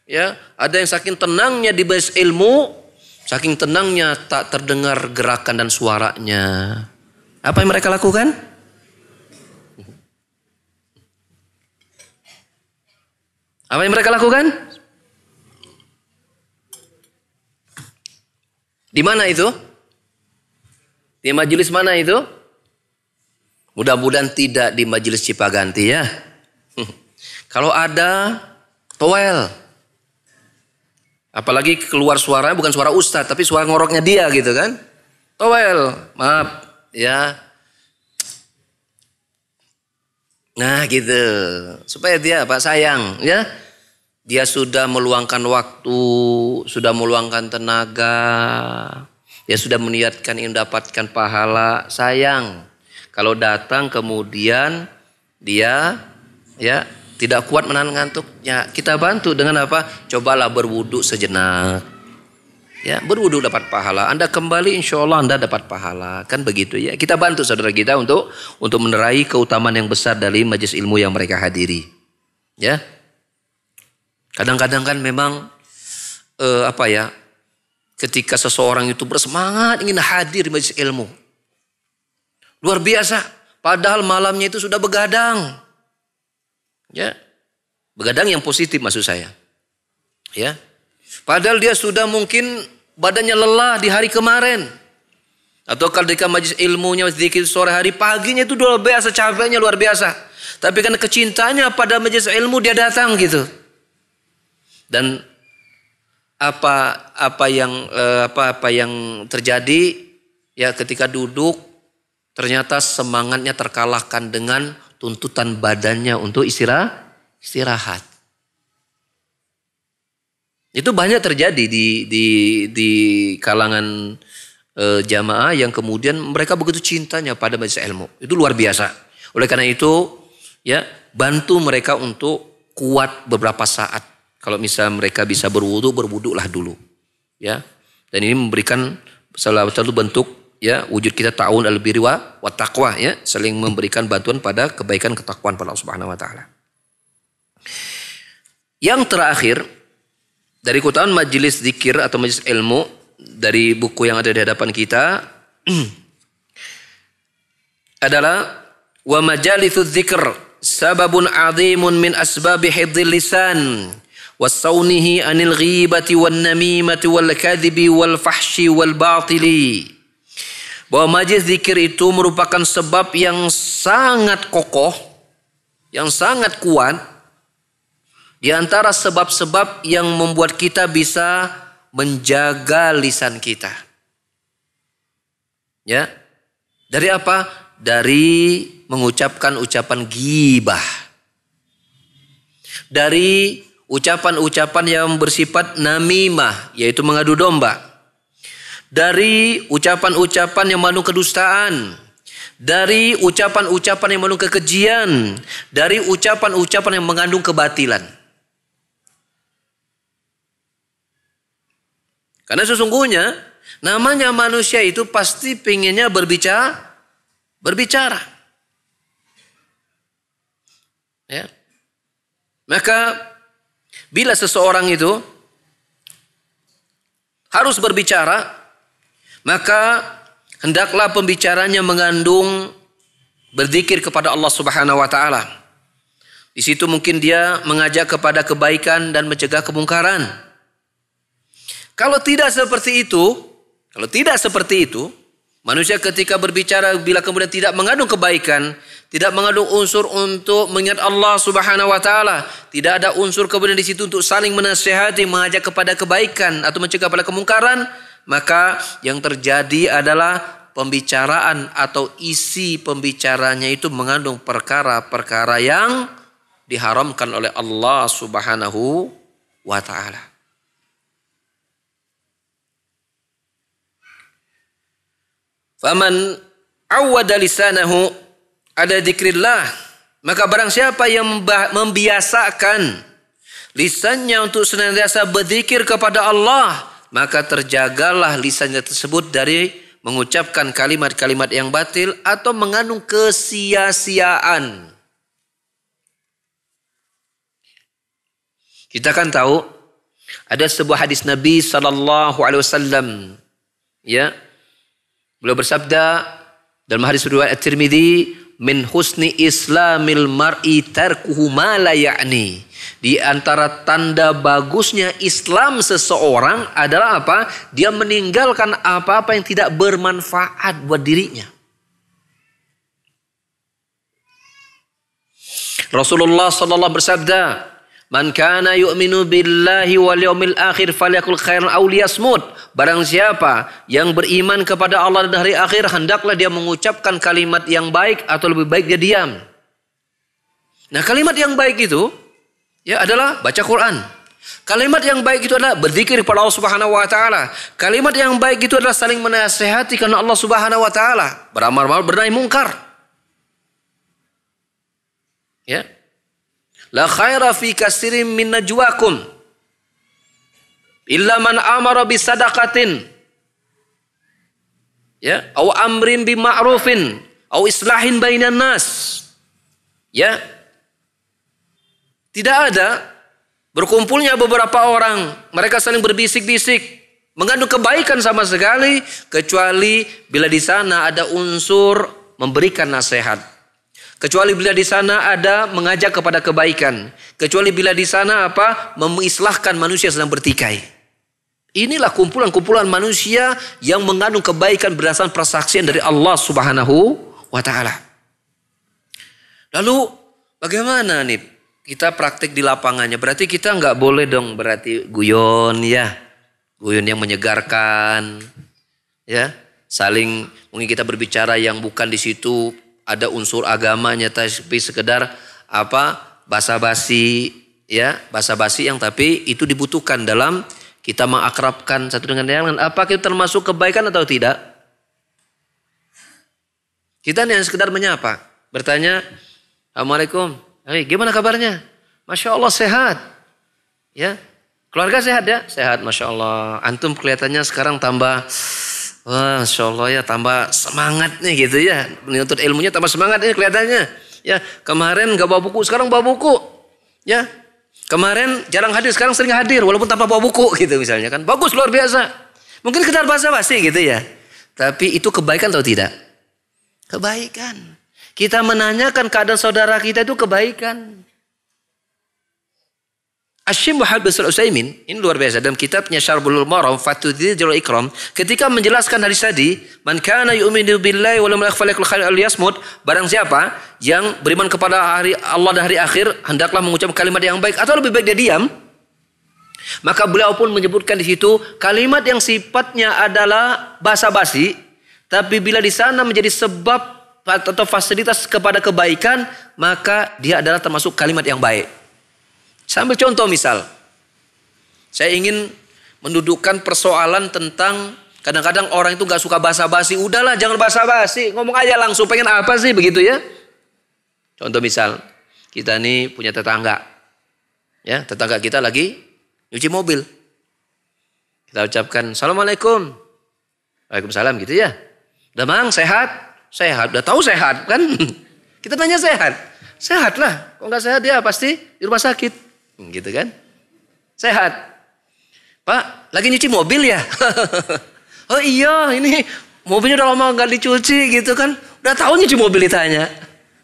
Ya, ada yang saking tenangnya di majelis ilmu, saking tenangnya tak terdengar gerakan dan suaranya. Apa yang mereka lakukan? Apa yang mereka lakukan? Di mana itu? Di majelis mana itu? Mudah-mudahan tidak di majelis Cipaganti ya. Kalau ada towel. Apalagi keluar suaranya bukan suara ustadz, tapi suara ngoroknya dia gitu kan. Towel, maaf ya. Nah gitu. Supaya dia Pak sayang ya. Dia sudah meluangkan waktu, sudah meluangkan tenaga. Dia sudah meniatkan ingin mendapatkan pahala. Sayang kalau datang kemudian dia ya tidak kuat menahan ngantuknya. Kita bantu dengan apa? Cobalah berwudu sejenak. Ya, berwudu dapat pahala. Anda kembali insya Allah Anda dapat pahala. Kan begitu ya. Kita bantu saudara kita untuk menerai keutamaan yang besar dari majelis ilmu yang mereka hadiri. Ya. Kadang-kadang kan memang ketika seseorang itu bersemangat ingin hadir di majelis ilmu. Luar biasa. Padahal malamnya itu sudah begadang. Ya, begadang yang positif maksud saya. Ya, padahal dia sudah mungkin badannya lelah di hari kemarin, atau ketika majelis ilmunya zikir sore hari, paginya itu luar biasa capeknya luar biasa. Tapi karena kecintanya pada majelis ilmu dia datang gitu. Dan apa yang terjadi ya ketika duduk ternyata semangatnya terkalahkan dengan tuntutan badannya untuk istirahat. Itu banyak terjadi di kalangan jamaah yang kemudian mereka begitu cintanya pada majelis ilmu. Itu luar biasa. Oleh karena itu, ya bantu mereka untuk kuat beberapa saat. Kalau misalnya mereka bisa berwudulah dulu. Ya. Dan ini memberikan salah satu bentuk ya wujud kita ta'awun al birri wa taqwa ya, saling memberikan bantuan pada kebaikan ketakwaan pada Allah Subhanahu wa taala. Yang terakhir dari keutamaan majelis zikir atau majelis ilmu dari buku yang ada di hadapan kita adalah wa majalitsu dzikr sababun 'azimun min asbabi hifdzil lisan wasaunihi anil ghibati wan namimati wal kadhibi wal fahsyi wal batili. Bahwa majelis zikir itu merupakan sebab yang sangat kokoh, yang sangat kuat, di antara sebab-sebab yang membuat kita bisa menjaga lisan kita. Ya. Dari apa? Dari mengucapkan ucapan ghibah. Dari ucapan-ucapan yang bersifat namimah, yaitu mengadu domba. Dari ucapan-ucapan yang mengandung kedustaan. Dari ucapan-ucapan yang mengandung kekejian. Dari ucapan-ucapan yang mengandung kebatilan. Karena sesungguhnya namanya manusia itu pasti pengennya berbicara. Ya. Maka bila seseorang itu harus berbicara, maka hendaklah pembicaranya mengandung berzikir kepada Allah Subhanahu wa taala. Di situ mungkin dia mengajak kepada kebaikan dan mencegah kemungkaran. Kalau tidak seperti itu, manusia ketika berbicara bila kemudian tidak mengandung kebaikan, tidak mengandung unsur untuk mengingat Allah Subhanahu wa taala, tidak ada unsur kemudian di situ untuk saling menasihati, mengajak kepada kebaikan atau mencegah kepada kemungkaran, maka yang terjadi adalah pembicaraan atau isi pembicaranya itu mengandung perkara-perkara yang diharamkan oleh Allah Subhanahu wa taala. Faman awwada lisanahu ada dzikrillah, maka barang siapa yang membiasakan lisannya untuk senantiasa berzikir kepada Allah, maka terjagalah lisannya tersebut dari mengucapkan kalimat-kalimat yang batil atau mengandung kesia-siaan. Kita kan tahu ada sebuah hadis Nabi sallallahu alaihi wasallam, ya. Beliau bersabda dalam hadis riwayat At-Tirmidzi, min husni islamil mar'i tarkuhu ma la ya'ni. Di antara tanda bagusnya Islam seseorang adalah apa? Dia meninggalkan apa-apa yang tidak bermanfaat buat dirinya. Rasulullah sallallahu bersabda, man kana yu'minu billahi wal yawmil akhir falyakul khairan aw liyasmut. Barang siapa yang beriman kepada Allah dan hari akhir, hendaklah dia mengucapkan kalimat yang baik atau lebih baik dia diam. Nah, kalimat yang baik itu ya adalah baca Quran. Kalimat yang baik itu adalah berzikir kepada Allah Subhanahu wa taala. Kalimat yang baik itu adalah saling menasihati karena Allah Subhanahu wa taala, beramal ma'ruf bernahi mungkar. Ya. La khaira fi katsirin min najwakum illa man amara bisadaqatin, ya, au amrin bima'rufin au islahin bainan nas. Ya. Tidak ada berkumpulnya beberapa orang, mereka saling berbisik-bisik, mengandung kebaikan sama sekali, kecuali bila di sana ada unsur memberikan nasihat. Kecuali bila di sana ada mengajak kepada kebaikan. Kecuali bila di sana apa? Mengislahkan manusia sedang bertikai. Inilah kumpulan-kumpulan manusia yang mengandung kebaikan berdasarkan persaksian dari Allah Subhanahu wa taala. Lalu bagaimana nih kita praktik di lapangannya? Berarti kita nggak boleh dong berarti guyon ya. Guyon yang menyegarkan. Ya, saling mungkin kita berbicara yang bukan di situ ada unsur agamanya, tapi sekedar apa basa-basi, ya, basa-basi yang tapi itu dibutuhkan dalam kita mengakrabkan satu dengan yang lain. Apa itu termasuk kebaikan atau tidak? Kita hanya sekedar menyapa, bertanya, Assalamualaikum, hey, gimana kabarnya? Masya Allah sehat, ya, keluarga sehat ya, sehat, Masya Allah. Antum kelihatannya sekarang tambah wah, Masya Allah ya, tambah semangat nih gitu ya. Menuntut ilmunya tambah semangat ini kelihatannya. Ya, kemarin gak bawa buku, sekarang bawa buku. Ya, kemarin jarang hadir, sekarang sering hadir walaupun tanpa bawa buku gitu misalnya kan. Bagus, luar biasa. Mungkin sekedar basa-basi gitu ya. Tapi itu kebaikan atau tidak? Kebaikan. Kita menanyakan keadaan saudara kita itu kebaikan. Asyim Muhammad bin Utsaimin ini luar biasa dalam kitabnya Syarhul Maram Fathudzil Ikram ketika menjelaskan hadis tadi, man kana yu'minu billahi wal yawmil akhir falyakul khairan aw liyasmut, barang siapa yang beriman kepada hari Allah dan hari akhir hendaklah mengucapkan kalimat yang baik atau lebih baik dia diam. Maka beliau pun menyebutkan di situ kalimat yang sifatnya adalah basa-basi Tapi bila di sana menjadi sebab atau fasilitas kepada kebaikan, maka dia adalah termasuk kalimat yang baik. Sambil contoh misal, saya ingin mendudukkan persoalan tentang kadang-kadang orang itu gak suka basa-basi. Udahlah jangan basa-basi, ngomong aja langsung, pengen apa sih begitu ya. Contoh misal, kita nih punya tetangga. Ya, tetangga kita lagi nyuci mobil. Kita ucapkan, Assalamualaikum. Waalaikumsalam gitu ya. Udah Mang, sehat? Sehat, udah tahu sehat kan? Kita tanya sehat. Sehat lah, kalau nggak sehat dia pasti di rumah sakit. Gitu kan? Sehat. Pak, lagi nyuci mobil ya? Oh iya, ini mobilnya udah lama nggak dicuci gitu kan? Udah tahu nyuci mobil ditanya.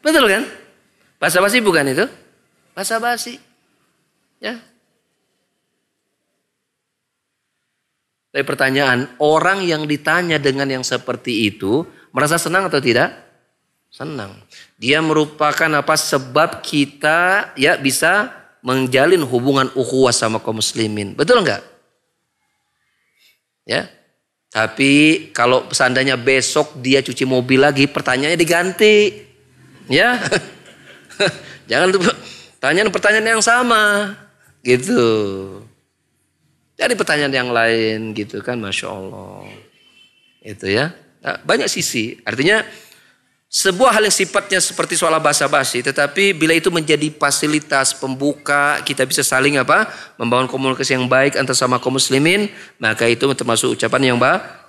Betul kan? Basa-basi bukan itu? Basa-basi. Ya. Tapi pertanyaan, orang yang ditanya dengan yang seperti itu merasa senang atau tidak? Senang. Dia merupakan apa? Sebab kita ya bisa menjalin hubungan ukhuwah sama kaum muslimin. Betul enggak? Ya. Tapi kalau seandainya besok dia cuci mobil lagi, pertanyaannya diganti. Ya. Jangan pertanyaan yang sama. Gitu. Jadi pertanyaan yang lain gitu kan, Masya Allah. Itu ya. Nah, banyak sisi. Artinya sebuah hal yang sifatnya seperti soal basa-basi. Tetapi bila itu menjadi fasilitas pembuka, kita bisa saling apa? Membangun komunikasi yang baik antara sama kaum muslimin. Maka itu termasuk ucapan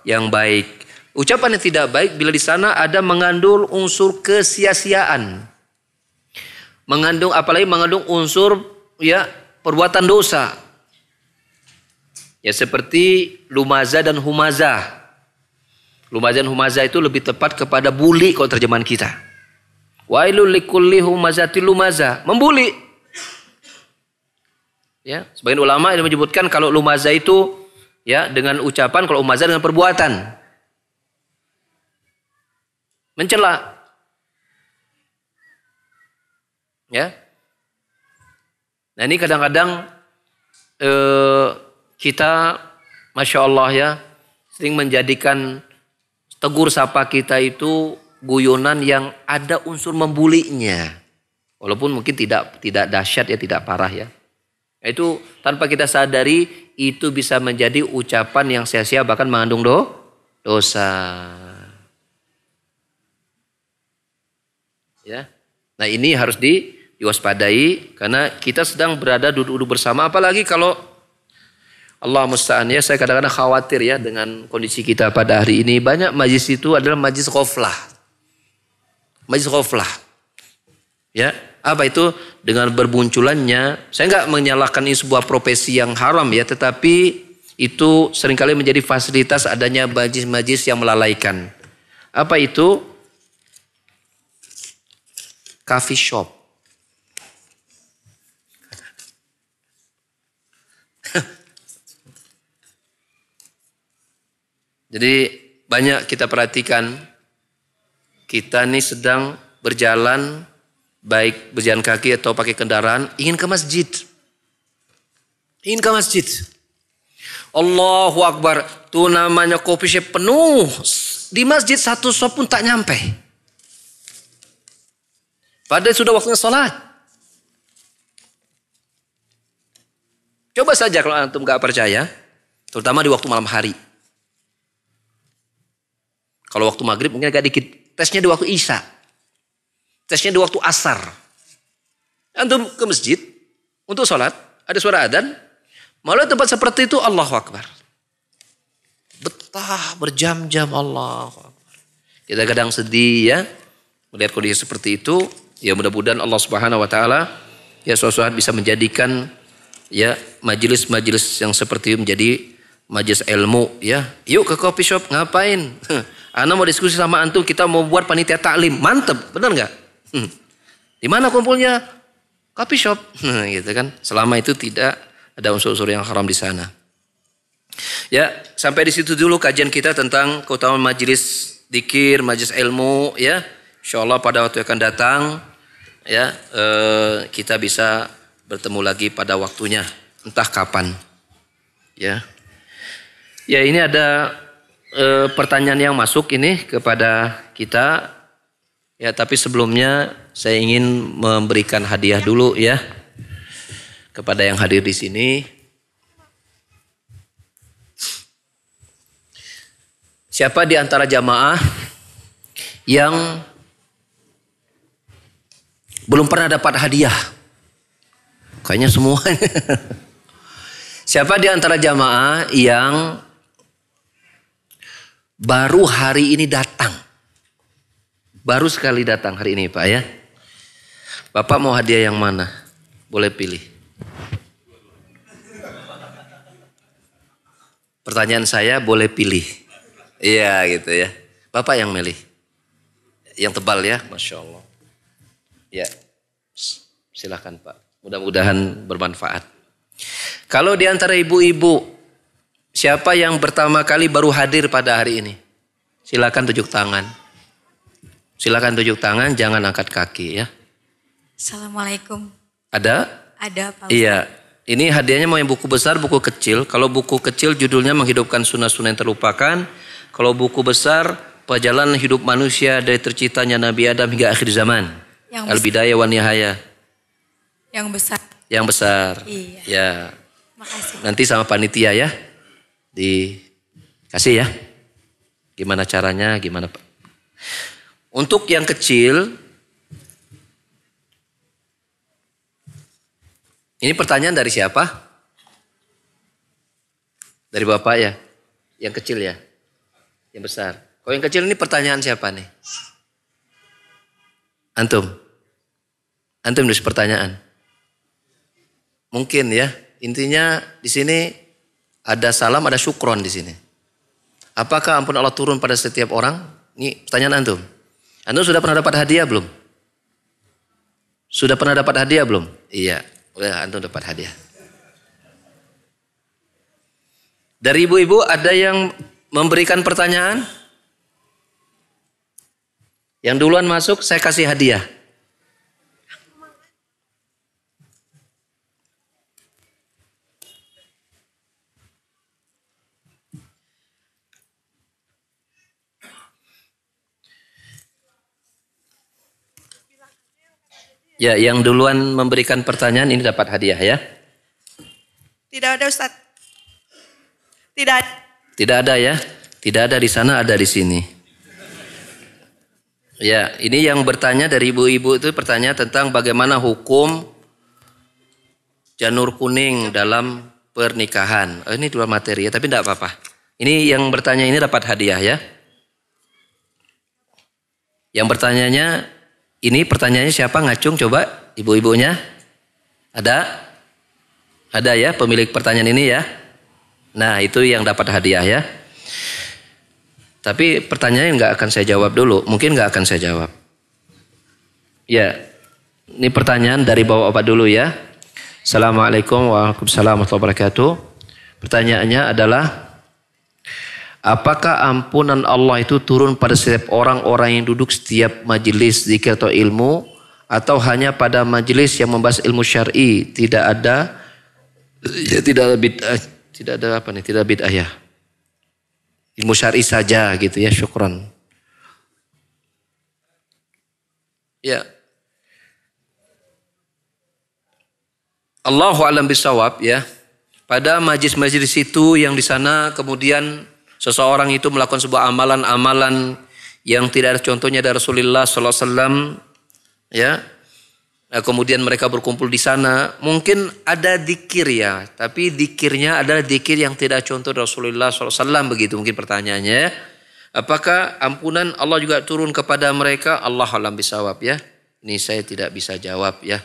yang baik. Ucapan yang tidak baik bila di sana ada mengandung unsur kesia-siaan. Apalagi mengandung unsur ya perbuatan dosa. Ya seperti lumazah dan humazah. Lumazah dan humazah itu lebih tepat kepada bully kalau terjemahan kita. Wailul likulli humazatil lumazah. Membuli. Ya, sebagian ulama yang menyebutkan kalau lumazah itu ya dengan ucapan, kalau humazah dengan perbuatan. Mencela. Ya. Nah ini kadang-kadang kita, Masya Allah ya, sering menjadikan tegur sapa kita itu guyonan yang ada unsur membulinya. Walaupun mungkin tidak dahsyat ya, tidak parah ya. Itu tanpa kita sadari itu bisa menjadi ucapan yang sia-sia bahkan mengandung dosa. Ya. Nah ini harus diwaspadai karena kita sedang berada duduk-duduk bersama, apalagi kalau Allah musta'an ya, saya kadang-kadang khawatir ya dengan kondisi kita pada hari ini. Banyak majlis itu adalah majlis ghaflah. Majlis ghaflah. Ya, apa itu? Dengan berbunculannya, saya enggak menyalahkan ini sebuah profesi yang haram ya, tetapi itu seringkali menjadi fasilitas adanya majlis-majlis yang melalaikan. Apa itu? Coffee shop. Jadi banyak kita perhatikan, kita nih sedang berjalan, baik berjalan kaki atau pakai kendaraan, ingin ke masjid. Ingin ke masjid. Allahu Akbar, tuh namanya coffee shop penuh. Di masjid satu shop pun tak nyampe. Padahal sudah waktunya sholat. Coba saja kalau antum gak percaya, terutama di waktu malam hari. Kalau waktu maghrib mungkin agak dikit. Tesnya di waktu isya. Tesnya di waktu asar. Antum ke masjid untuk sholat. Ada suara adzan. Malah tempat seperti itu Allahu Akbar. Betah berjam-jam Allahu Akbar. Kita kadang sedih ya. Melihat kondisi seperti itu. Ya mudah-mudahan Allah Subhanahu Wa Taala ya suatu saat bisa menjadikan ya majelis-majelis yang seperti itu menjadi majelis ilmu ya. Yuk ke coffee shop, ngapain? Ana mau diskusi sama antum, kita mau buat panitia taklim. Mantep, benar nggak? Di mana kumpulnya? Coffee shop. Gitu kan. Selama itu tidak ada unsur-unsur yang haram di sana. Ya, sampai di situ dulu kajian kita tentang keutamaan majelis dzikir, majelis ilmu ya. Insyaallah pada waktu yang akan datang ya kita bisa bertemu lagi pada waktunya, entah kapan. Ya. Ya, ini ada pertanyaan yang masuk ini kepada kita. Ya, tapi sebelumnya saya ingin memberikan hadiah dulu ya kepada yang hadir di sini. Siapa di antara jamaah yang belum pernah dapat hadiah? Kayaknya semuanya. Siapa di antara jamaah yang baru hari ini datang? Baru sekali datang hari ini Pak ya. Bapak mau hadiah yang mana? Boleh pilih. Pertanyaan saya boleh pilih. Iya gitu ya. Bapak yang milih. Yang tebal ya. Masya Allah. Ya. Silakan Pak. Mudah-mudahan bermanfaat. Kalau di antara ibu-ibu, siapa yang pertama kali baru hadir pada hari ini? Silakan tunjuk tangan. Silakan tunjuk tangan, jangan angkat kaki ya. Assalamualaikum. Ada? Ada Pak Ustaz. Iya. Ini hadiahnya mau yang buku besar, buku kecil. Kalau buku kecil judulnya Menghidupkan Sunnah-Sunnah yang Terlupakan. Kalau buku besar, Perjalanan Hidup Manusia dari Terciptanya Nabi Adam hingga Akhir Zaman. Al-Bidayah wa Nihayah. Yang besar. Yang besar. Iya. Ya. Makasih. Nanti sama panitia ya. Dikasih ya. Gimana caranya, gimana Pak. Untuk yang kecil, ini pertanyaan dari siapa? Dari Bapak ya? Yang kecil ya? Yang besar. Kalau yang kecil ini pertanyaan siapa nih? Antum? Antum nulis pertanyaan? Mungkin ya. Intinya di sini ada salam, ada syukron di sini. Apakah ampun Allah turun pada setiap orang? Ini pertanyaan antum. Antum sudah pernah dapat hadiah belum? Sudah pernah dapat hadiah belum? Iya, udah antum dapat hadiah. Dari ibu-ibu ada yang memberikan pertanyaan? Yang duluan masuk saya kasih hadiah. Ya, yang duluan memberikan pertanyaan ini dapat hadiah ya. Tidak ada Ustaz. Tidak. Tidak ada ya. Tidak ada di sana, ada di sini. Ya, ini yang bertanya dari ibu-ibu itu bertanya tentang bagaimana hukum janur kuning dalam pernikahan. Oh, ini dua materi ya, tapi tidak apa-apa. Ini yang bertanya ini dapat hadiah ya. Yang bertanyanya ini pertanyaannya siapa? Ngacung coba ibu-ibunya. Ada? Ada ya pemilik pertanyaan ini ya. Nah itu yang dapat hadiah ya. Tapi pertanyaannya nggak akan saya jawab dulu. Mungkin nggak akan saya jawab. Ya. Ini pertanyaan dari bapak-bapak dulu ya. Assalamualaikum warahmatullahi wabarakatuh. Pertanyaannya adalah, apakah ampunan Allah itu turun pada setiap orang-orang yang duduk setiap majelis zikir atau ilmu, atau hanya pada majelis yang membahas ilmu syar'i? Tidak ada ya, tidak ada bid'ah, tidak ada apa nih? Tidak bid'ah ya. Ilmu syar'i saja gitu ya, syukran. Ya. Allahu a'lam bishawab ya. Pada majlis-majlis itu yang di sana kemudian seseorang itu melakukan sebuah amalan-amalan yang tidak ada contohnya dari Rasulullah SAW, ya. Nah, kemudian mereka berkumpul di sana, mungkin ada dzikir ya, tapi dzikirnya adalah dzikir yang tidak contoh Rasulullah SAW, begitu mungkin pertanyaannya. Apakah ampunan Allah juga turun kepada mereka? Allah alam bisawab ya. Ini saya tidak bisa jawab ya.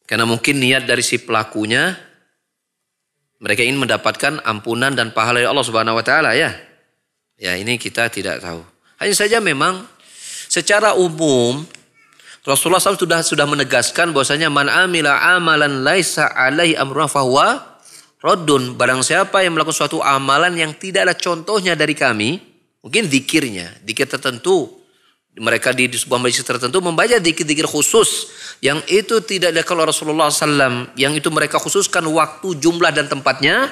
Karena mungkin niat dari si pelakunya, mereka ingin mendapatkan ampunan dan pahala dari Allah Subhanahu wa taala ya. Ya, ini kita tidak tahu. Hanya saja memang secara umum Rasulullah SAW sudah menegaskan bahwasanya man amila amalan laisa alaihi amruna fahuwa raddun. Barang siapa yang melakukan suatu amalan yang tidak ada contohnya dari kami, mungkin zikirnya, zikir tertentu, Mereka di sebuah majelis tertentu membaca zikir-zikir khusus yang itu tidak dilakukan oleh Rasulullah SAW, yang itu mereka khususkan waktu, jumlah dan tempatnya.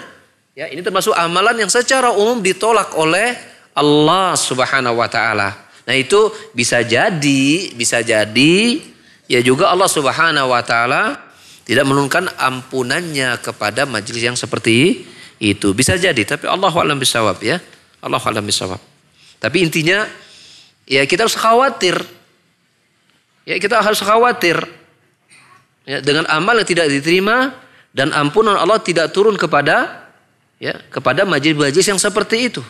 Ya, ini termasuk amalan yang secara umum ditolak oleh Allah Subhanahu wa taala. Nah, itu bisa jadi ya juga Allah Subhanahu wa taala tidak menurunkan ampunannya kepada majelis yang seperti itu. Bisa jadi, tapi Allahu a'lam bishawab ya. Allahu a'lam bishawab. Tapi intinya ya kita harus khawatir. Ya kita harus khawatir. Ya, dengan amal yang tidak diterima dan ampunan Allah tidak turun kepada majelis-majelis yang seperti itu.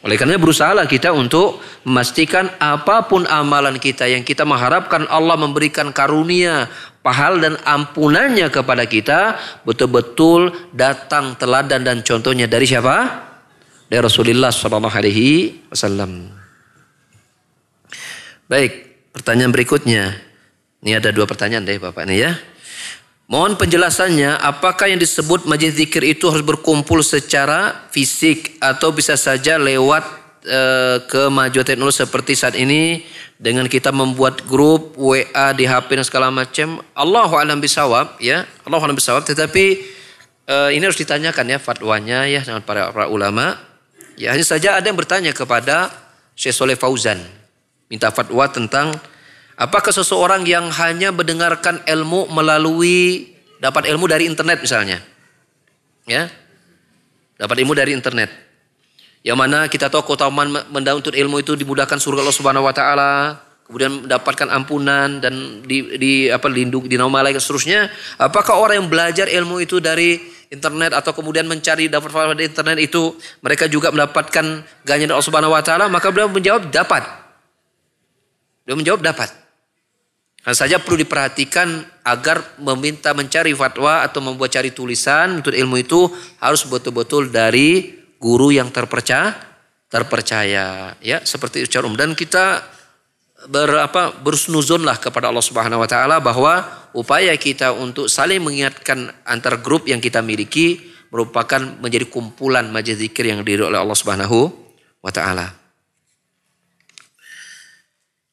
Oleh karena berusahalah kita untuk memastikan apapun amalan kita yang kita mengharapkan Allah memberikan karunia, pahala dan ampunannya kepada kita, betul-betul datang teladan dan contohnya dari siapa? Dari Rasulullah SAW. Baik, pertanyaan berikutnya. Ini ada 2 pertanyaan deh Bapak nih ya. Mohon penjelasannya, apakah yang disebut majelis zikir itu harus berkumpul secara fisik atau bisa saja lewat kemajuan teknologi seperti saat ini dengan kita membuat grup WA di HP dan segala macam. Allahu a'lam bishawab ya. Allahu a'lam bishawab, tetapi ini harus ditanyakan ya fatwanya ya dengan para ulama. Ya hanya saja ada yang bertanya kepada Syekh Shalih Fauzan, minta fatwa tentang apakah seseorang yang hanya mendengarkan ilmu dapat ilmu dari internet misalnya. Ya. Dapat ilmu dari internet. Yang mana kita tahu keutamaan menuntut ilmu itu dimudahkan surga Allah Subhanahu wa taala, kemudian mendapatkan ampunan dan dilindungi di nama malaikat seterusnya. Apakah orang yang belajar ilmu itu dari internet atau kemudian mencari dapat faedah dari internet itu mereka juga mendapatkan ganjaran Allah Subhanahu wa taala? Maka beliau menjawab dapat. Beliau menjawab dapat. Hanya saja perlu diperhatikan agar meminta mencari fatwa atau membuat cari tulisan untuk ilmu itu harus betul-betul dari guru yang terpercaya ya, seperti itu cara umum. Dan kita bersunuzonlah kepada Allah Subhanahu wa taala bahwa upaya kita untuk saling mengingatkan antar grup yang kita miliki merupakan menjadi kumpulan majelis zikir yang didirikan oleh Allah Subhanahu wa taala.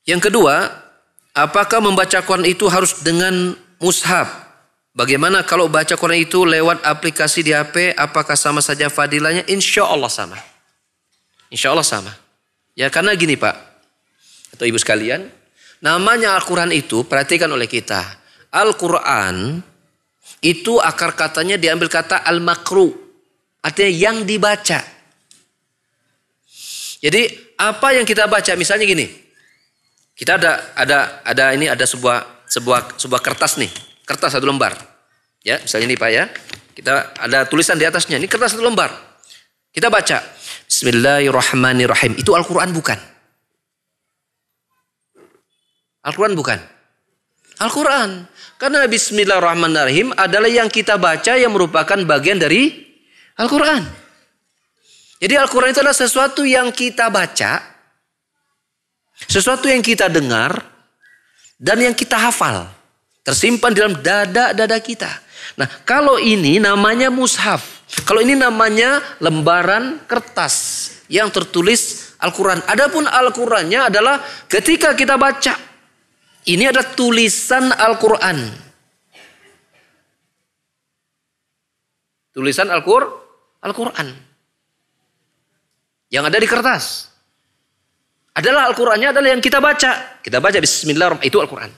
Yang kedua, apakah membaca Quran itu harus dengan mushaf? Bagaimana kalau baca Quran itu lewat aplikasi di HP? Apakah sama saja fadilahnya? Insya Allah sama. Insya Allah sama. Ya karena gini Pak atau Ibu sekalian, namanya Al-Quran itu perhatikan oleh kita. Al-Quran itu akar katanya diambil kata al-makru, artinya yang dibaca. Jadi apa yang kita baca, misalnya gini. Kita ada sebuah kertas nih, kertas 1 lembar. Ya, misalnya ini Pak ya. Kita ada tulisan di atasnya, ini kertas 1 lembar. Kita baca Bismillahirrahmanirrahim. Itu Al-Qur'an bukan? Al-Qur'an bukan? Al-Qur'an. Karena Bismillahirrahmanirrahim adalah yang kita baca yang merupakan bagian dari Al-Qur'an. Jadi Al-Qur'an itu adalah sesuatu yang kita baca, sesuatu yang kita dengar dan yang kita hafal, tersimpan dalam dada kita. Nah, kalau ini namanya mushaf. Kalau ini namanya lembaran kertas yang tertulis Al-Quran. Adapun Al-Qurannya adalah ketika kita baca, ini adalah tulisan Al-Quran. Tulisan Al-Quran yang ada di kertas. Adalah Al-Qurannya adalah yang kita baca. Kita baca Bismillahirrahmanirrahim, itu Al-Quran.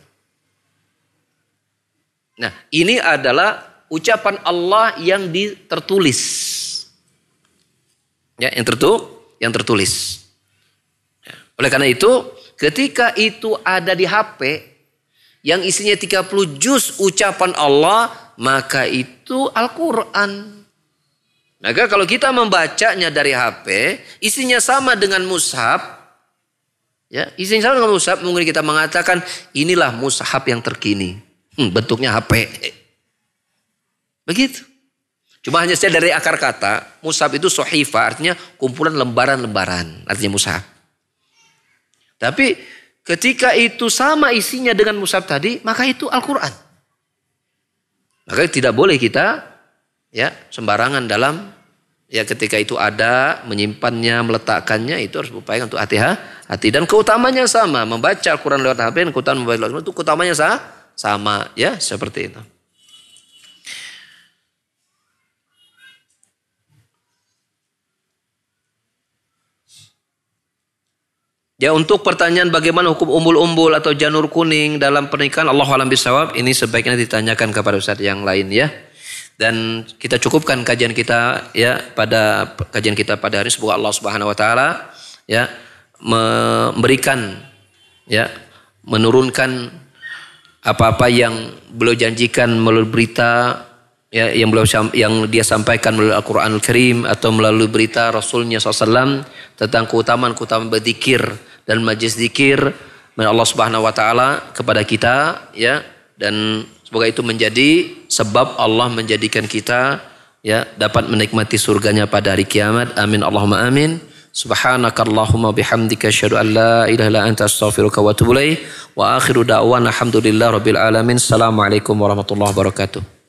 Nah, ini adalah ucapan Allah yang tertulis. Ya, yang tertulis. Ya. Oleh karena itu, ketika itu ada di HP yang isinya 30 juz ucapan Allah, maka itu Al-Quran. Maka kalau kita membacanya dari HP, isinya sama dengan mushaf. Ya, isinya sama dengan mushaf, mungkin kita mengatakan inilah mushaf yang terkini. Bentuknya HP. Begitu. Cuma hanya saja dari akar kata, mushaf itu sohifa, artinya kumpulan lembaran-lembaran, artinya mushaf. Tapi ketika itu sama isinya dengan mushaf tadi, maka itu Al-Quran. Maka tidak boleh kita ya sembarangan dalam Ya ketika itu ada, menyimpannya, meletakkannya itu harus berupaya untuk hati-hati. Dan keutamanya sama, membaca Al-Quran lewat HP dan keutamaan membaca Al-Quran itu keutamanya sama, ya seperti itu. Ya untuk pertanyaan bagaimana hukum umbul-umbul atau janur kuning dalam pernikahan, Allahu a'lam bishawab, ini sebaiknya ditanyakan kepada ustaz yang lain ya. Dan kita cukupkan kajian kita ya pada kajian kita pada hari ini. Semoga Allah Subhanahu wa taala ya memberikan ya menurunkan apa-apa yang beliau janjikan melalui berita ya yang dia sampaikan melalui Al-Qur'anul Karim atau melalui berita Rasulnya SAW tentang keutamaan berzikir dan majlis zikir dari Allah Subhanahu wa taala kepada kita ya, dan semoga itu menjadi sebab Allah menjadikan kita ya dapat menikmati surganya pada hari kiamat. Amin Allahumma amin. Subhanakallahumma bihamdika asyhadu an la ilaha illa anta astaghfiruka wa atubu ilaik. Wa akhiru da'wana alhamdulillahi rabbil alamin. Assalamualaikum warahmatullahi wabarakatuh.